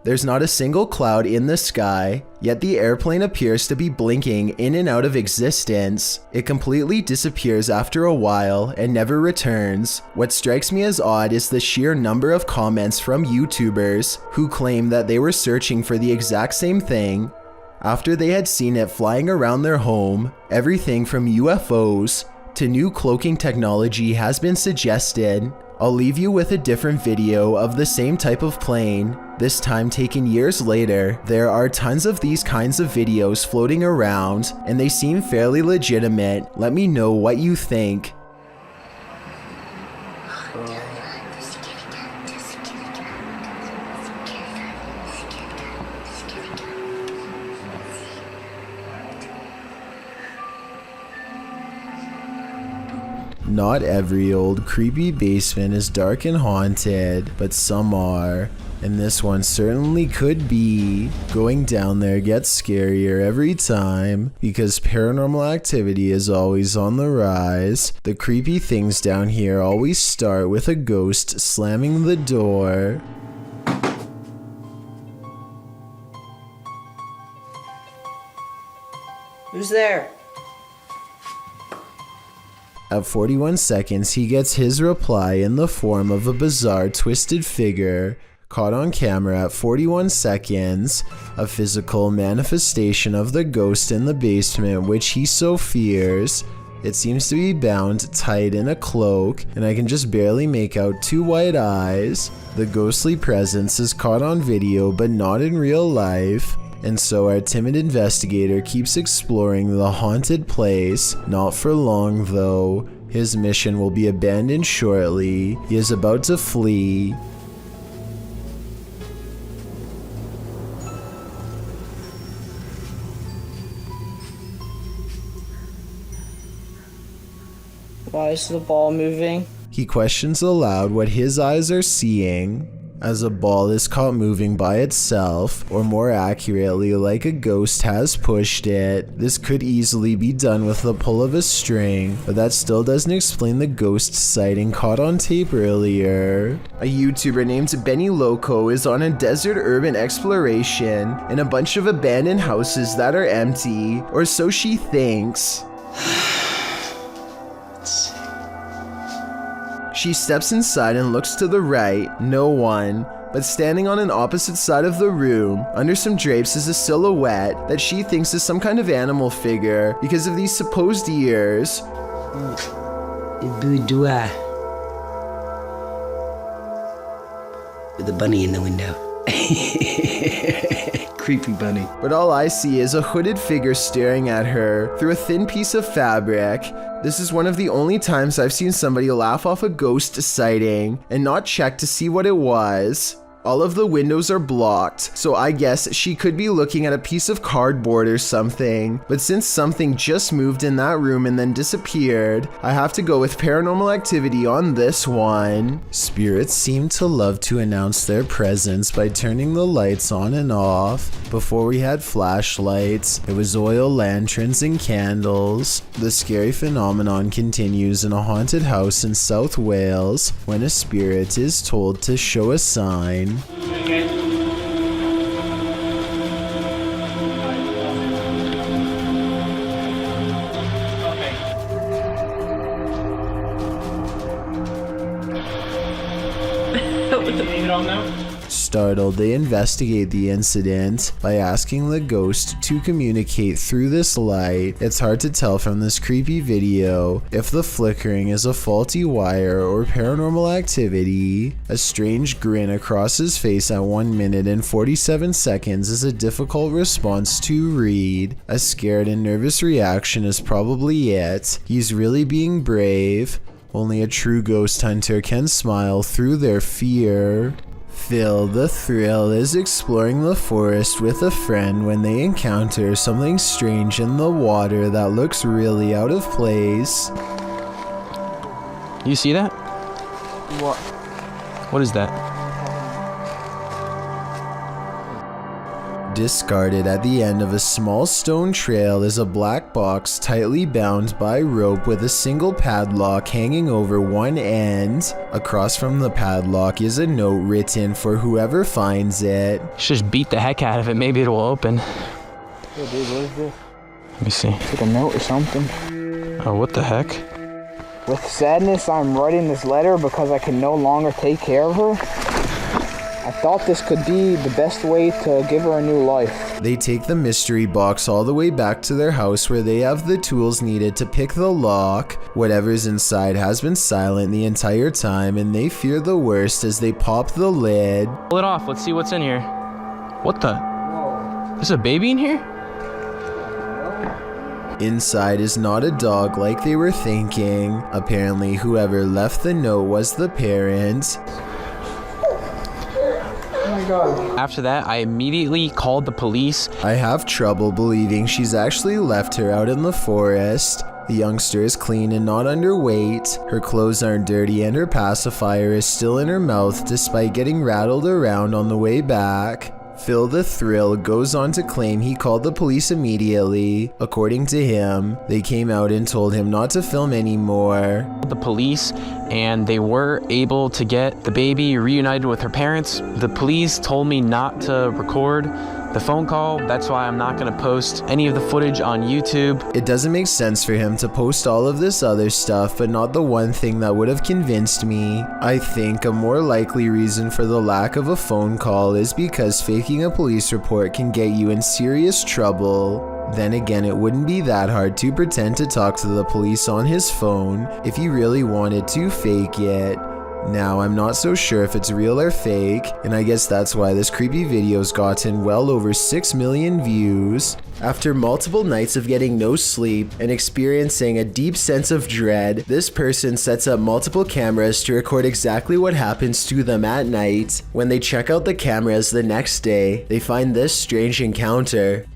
There's not a single cloud in the sky, yet the airplane appears to be blinking in and out of existence. It completely disappears after a while and never returns. What strikes me as odd is the sheer number of comments from YouTubers who claim that they were searching for the exact same thing after they had seen it flying around their home. Everything from UFOs to new cloaking technology has been suggested. I'll leave you with a different video of the same type of plane, this time taken years later. There are tons of these kinds of videos floating around, and they seem fairly legitimate. Let me know what you think. Not every old creepy basement is dark and haunted, but some are. And this one certainly could be. Going down there gets scarier every time because paranormal activity is always on the rise. The creepy things down here always start with a ghost slamming the door. Who's there? At 41 seconds, he gets his reply in the form of a bizarre twisted figure caught on camera at 41 seconds, a physical manifestation of the ghost in the basement which he so fears. It seems to be bound tight in a cloak, and I can just barely make out two white eyes. The ghostly presence is caught on video but not in real life. And so our timid investigator keeps exploring the haunted place. Not for long though. His mission will be abandoned shortly. He is about to flee. Why is the ball moving? He questions aloud what his eyes are seeing as a ball is caught moving by itself, or more accurately, like a ghost has pushed it. This could easily be done with the pull of a string, but that still doesn't explain the ghost sighting caught on tape earlier. A YouTuber named Benny Loco is on a desert urban exploration in a bunch of abandoned houses that are empty, or so she thinks. She steps inside and looks to the right, no one, but standing on an opposite side of the room, under some drapes, is a silhouette that she thinks is some kind of animal figure because of these supposed ears. Boudoir. With a bunny in the window. Creepy bunny. But all I see is a hooded figure staring at her through a thin piece of fabric. This is one of the only times I've seen somebody laugh off a ghost sighting and not check to see what it was. All of the windows are blocked, so I guess she could be looking at a piece of cardboard or something. But since something just moved in that room and then disappeared, I have to go with paranormal activity on this one. Spirits seem to love to announce their presence by turning the lights on and off. Before we had flashlights, it was oil lanterns and candles. The scary phenomenon continues in a haunted house in South Wales when a spirit is told to show a sign. down now? Startled, they investigate the incident by asking the ghost to communicate through this light. It's hard to tell from this creepy video if the flickering is a faulty wire or paranormal activity. A strange grin across his face at 1 minute and 47 seconds is a difficult response to read. A scared and nervous reaction is probably it. He's really being brave. Only a true ghost hunter can smile through their fear. Phil the Thrill is exploring the forest with a friend when they encounter something strange in the water that looks really out of place. You see that? What? What is that? Discarded at the end of a small stone trail is a black box tightly bound by rope with a single padlock hanging over one end. Across from the padlock is a note written for whoever finds it. Just beat the heck out of it, maybe it'll open. Yo, dude, what is this? Let me see. It's like a note or something. Oh, what the heck? With sadness, I'm writing this letter because I can no longer take care of her. I thought this could be the best way to give her a new life. They take the mystery box all the way back to their house where they have the tools needed to pick the lock. Whatever's inside has been silent the entire time and they fear the worst as they pop the lid. Pull it off, let's see what's in here. What the? There's a baby in here? Inside is not a dog like they were thinking. Apparently whoever left the note was the parent. After that, I immediately called the police. I have trouble believing she's actually left her out in the forest. The youngster is clean and not underweight. Her clothes aren't dirty and her pacifier is still in her mouth despite getting rattled around on the way back. Phil the Thrill goes on to claim he called the police immediately. According to him, they came out and told him not to film anymore. The police, and they were able to get the baby reunited with her parents. The police told me not to record the phone call. That's why I'm not going to post any of the footage on YouTube. It doesn't make sense for him to post all of this other stuff, but not the one thing that would have convinced me. I think a more likely reason for the lack of a phone call is because faking a police report can get you in serious trouble. Then again, it wouldn't be that hard to pretend to talk to the police on his phone if he really wanted to fake it. Now, I'm not so sure if it's real or fake, and I guess that's why this creepy video's gotten well over 6 million views. After multiple nights of getting no sleep and experiencing a deep sense of dread, this person sets up multiple cameras to record exactly what happens to them at night. When they check out the cameras the next day, they find this strange encounter.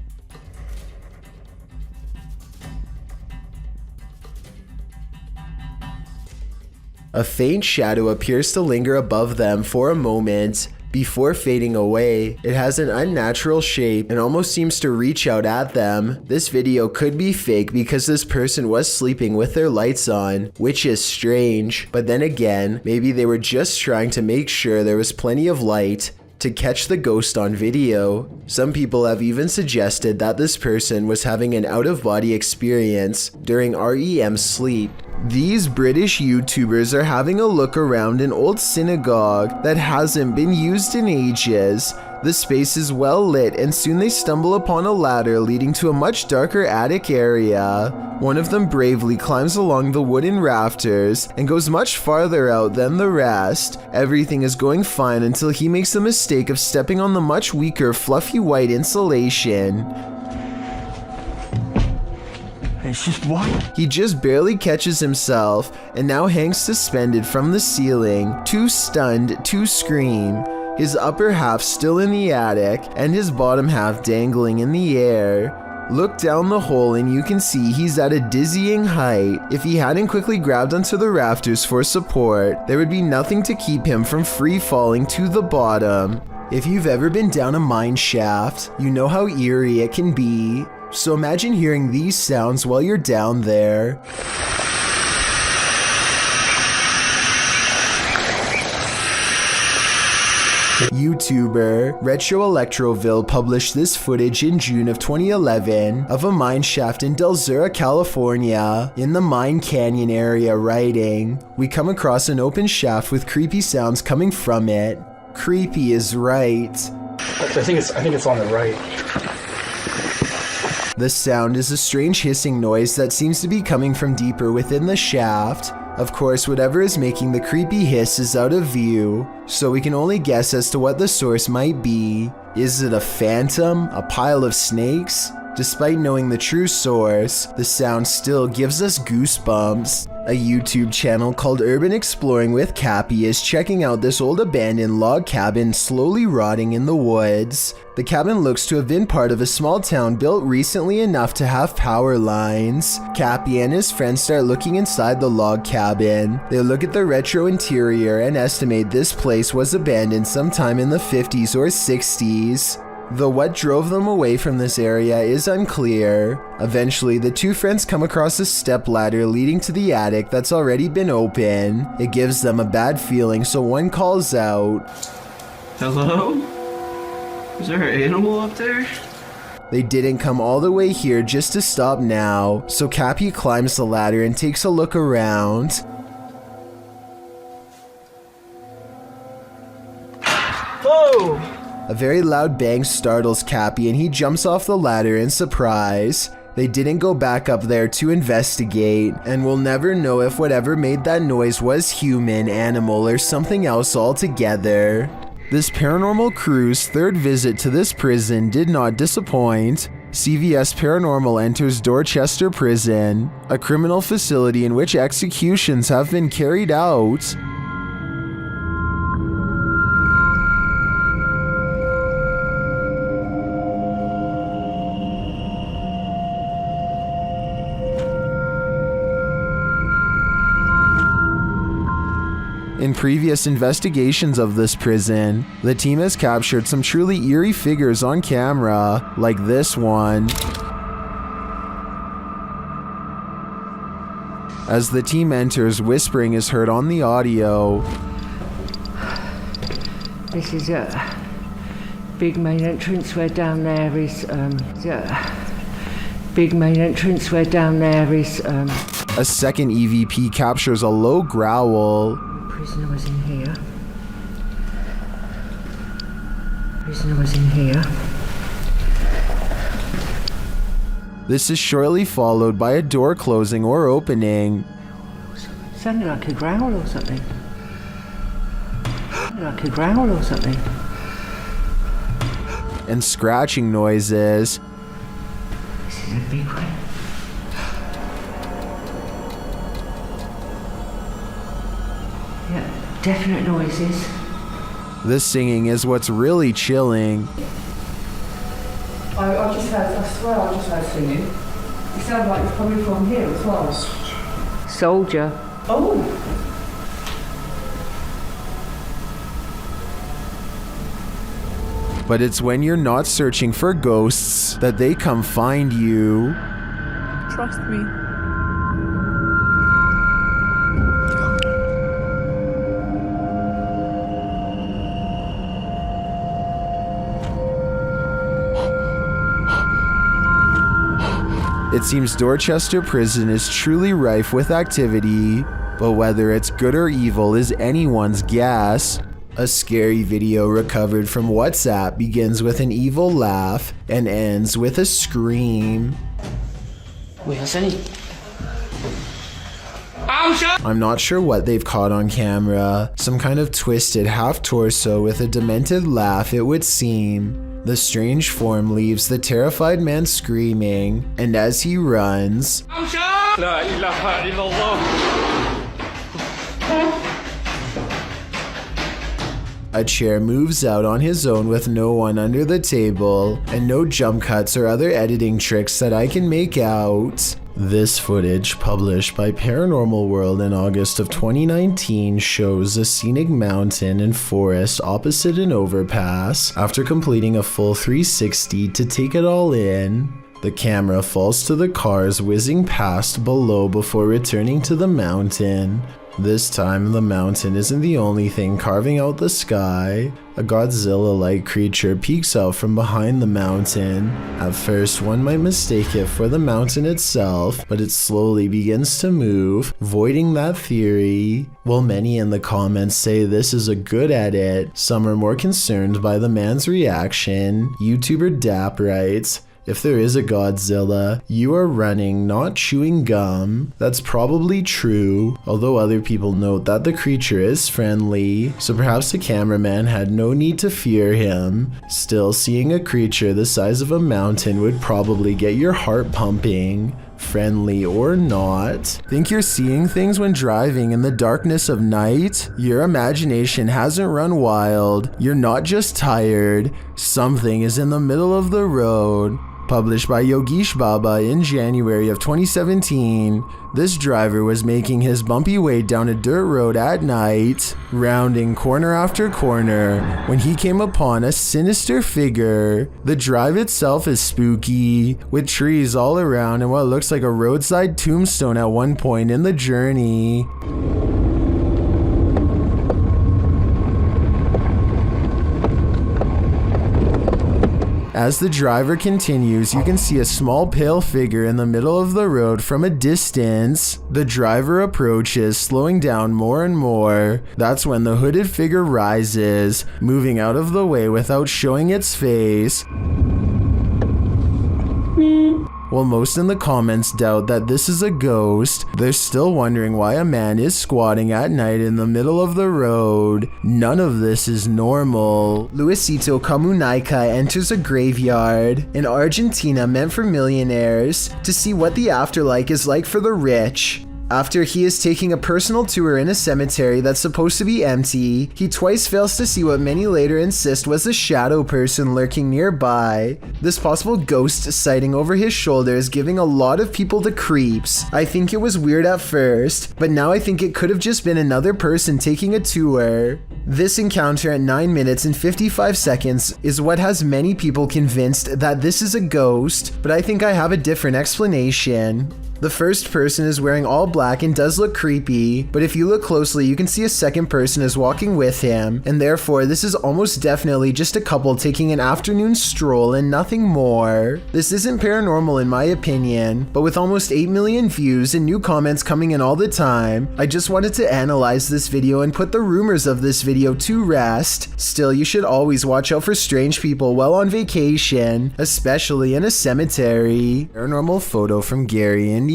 A faint shadow appears to linger above them for a moment before fading away. It has an unnatural shape and almost seems to reach out at them. This video could be fake because this person was sleeping with their lights on, which is strange. But then again, maybe they were just trying to make sure there was plenty of light to catch the ghost on video. Some people have even suggested that this person was having an out-of-body experience during REM sleep. These British YouTubers are having a look around an old synagogue that hasn't been used in ages. The space is well lit and soon they stumble upon a ladder leading to a much darker attic area. One of them bravely climbs along the wooden rafters and goes much farther out than the rest. Everything is going fine until he makes the mistake of stepping on the much weaker fluffy white insulation. It's just what? He just barely catches himself and now hangs suspended from the ceiling, too stunned to scream. His upper half still in the attic and his bottom half dangling in the air. Look down the hole and you can see he's at a dizzying height. If he hadn't quickly grabbed onto the rafters for support, there would be nothing to keep him from free falling to the bottom. If you've ever been down a mine shaft, you know how eerie it can be. So imagine hearing these sounds while you're down there. YouTuber Retro Electroville published this footage in June of 2011 of a mine shaft in Del Sur, California, in the Mine Canyon area, writing, "We come across an open shaft with creepy sounds coming from it. Creepy is right. I think it's on the right. The sound is a strange hissing noise that seems to be coming from deeper within the shaft. Of course, whatever is making the creepy hiss is out of view, so we can only guess as to what the source might be. Is it a phantom? A pile of snakes? Despite knowing the true source, the sound still gives us goosebumps. A YouTube channel called Urban Exploring with Cappy is checking out this old abandoned log cabin slowly rotting in the woods. The cabin looks to have been part of a small town built recently enough to have power lines. Cappy and his friends start looking inside the log cabin. They look at the retro interior and estimate this place was abandoned sometime in the 50s or 60s. Though what drove them away from this area is unclear. Eventually, the two friends come across a stepladder leading to the attic that's already been open. It gives them a bad feeling, so one calls out, "Hello? Is there an animal up there?" They didn't come all the way here just to stop now, so Cappy climbs the ladder and takes a look around. Whoa! A very loud bang startles Cappy and he jumps off the ladder in surprise. They didn't go back up there to investigate, and we'll never know if whatever made that noise was human, animal, or something else altogether. This paranormal crew's third visit to this prison did not disappoint. CVS Paranormal enters Dorchester Prison, a criminal facility in which executions have been carried out. In previous investigations of this prison, the team has captured some truly eerie figures on camera, like this one. As the team enters, whispering is heard on the audio. This is a big main entrance where down there is, big main entrance where down there is, A second EVP captures a low growl. Prisoner was in here. Prisoner was in here. This is shortly followed by a door closing or opening. Sounded like a growl or something. Like a growl or something. And scratching noises. This is a big one. Yeah, definite noises. This singing is what's really chilling. I swear I just heard singing. It sounded like it's coming from here as well. Soldier. Oh! But it's when you're not searching for ghosts that they come find you. Trust me. It seems Dorchester Prison is truly rife with activity, but whether it's good or evil is anyone's guess. A scary video recovered from WhatsApp begins with an evil laugh and ends with a scream. I'm not sure what they've caught on camera. Some kind of twisted half-torso with a demented laugh, it would seem. The strange form leaves the terrified man screaming, and as he runs, a chair moves out on his own with no one under the table, and no jump cuts or other editing tricks that I can make out. This footage, published by Paranormal World in August of 2019, shows a scenic mountain and forest opposite an overpass. After completing a full 360 to take it all in, the camera falls to the cars whizzing past below before returning to the mountain. This time, the mountain isn't the only thing carving out the sky. A Godzilla-like creature peeks out from behind the mountain. At first, one might mistake it for the mountain itself, but it slowly begins to move, voiding that theory. While many in the comments say this is a good edit, some are more concerned by the man's reaction. YouTuber Dap writes, "If there is a Godzilla, you are running, not chewing gum." That's probably true, although other people note that the creature is friendly, so perhaps the cameraman had no need to fear him. Still, seeing a creature the size of a mountain would probably get your heart pumping. Friendly or not. Think you're seeing things when driving in the darkness of night? Your imagination hasn't run wild. You're not just tired. Something is in the middle of the road. Published by Yogesh Baba in January of 2017, this driver was making his bumpy way down a dirt road at night, rounding corner after corner, when he came upon a sinister figure. The drive itself is spooky, with trees all around and what looks like a roadside tombstone at one point in the journey. As the driver continues, you can see a small pale figure in the middle of the road from a distance. The driver approaches, slowing down more and more. That's when the hooded figure rises, moving out of the way without showing its face. While most in the comments doubt that this is a ghost, they're still wondering why a man is squatting at night in the middle of the road. None of this is normal. Luisito Comunica enters a graveyard in Argentina meant for millionaires to see what the afterlife is like for the rich. After he is taking a personal tour in a cemetery that's supposed to be empty, he twice fails to see what many later insist was a shadow person lurking nearby. This possible ghost sighting over his shoulder is giving a lot of people the creeps. I think it was weird at first, but now I think it could have just been another person taking a tour. This encounter at 9 minutes and 55 seconds is what has many people convinced that this is a ghost, but I think I have a different explanation. The first person is wearing all black and does look creepy, but if you look closely you can see a second person is walking with him, and therefore this is almost definitely just a couple taking an afternoon stroll and nothing more. This isn't paranormal in my opinion, but with almost 8 million views and new comments coming in all the time, I just wanted to analyze this video and put the rumors of this video to rest. Still, you should always watch out for strange people while on vacation, especially in a cemetery. Paranormal photo from Gary, Indiana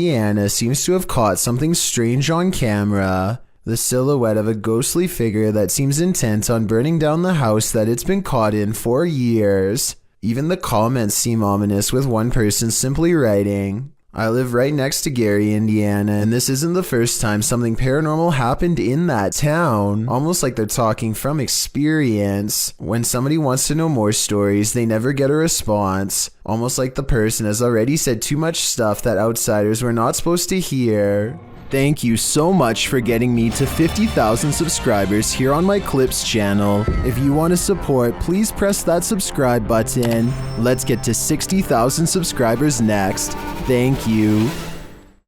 seems to have caught something strange on camera. The silhouette of a ghostly figure that seems intent on burning down the house that it's been caught in for years. Even the comments seem ominous, with one person simply writing, "I live right next to Gary, Indiana, and this isn't the first time something paranormal happened in that town." Almost like they're talking from experience. When somebody wants to know more stories, they never get a response. Almost like the person has already said too much stuff that outsiders were not supposed to hear. Thank you so much for getting me to 50,000 subscribers here on my Clips channel. If you want to support, please press that subscribe button. Let's get to 60,000 subscribers next. Thank you.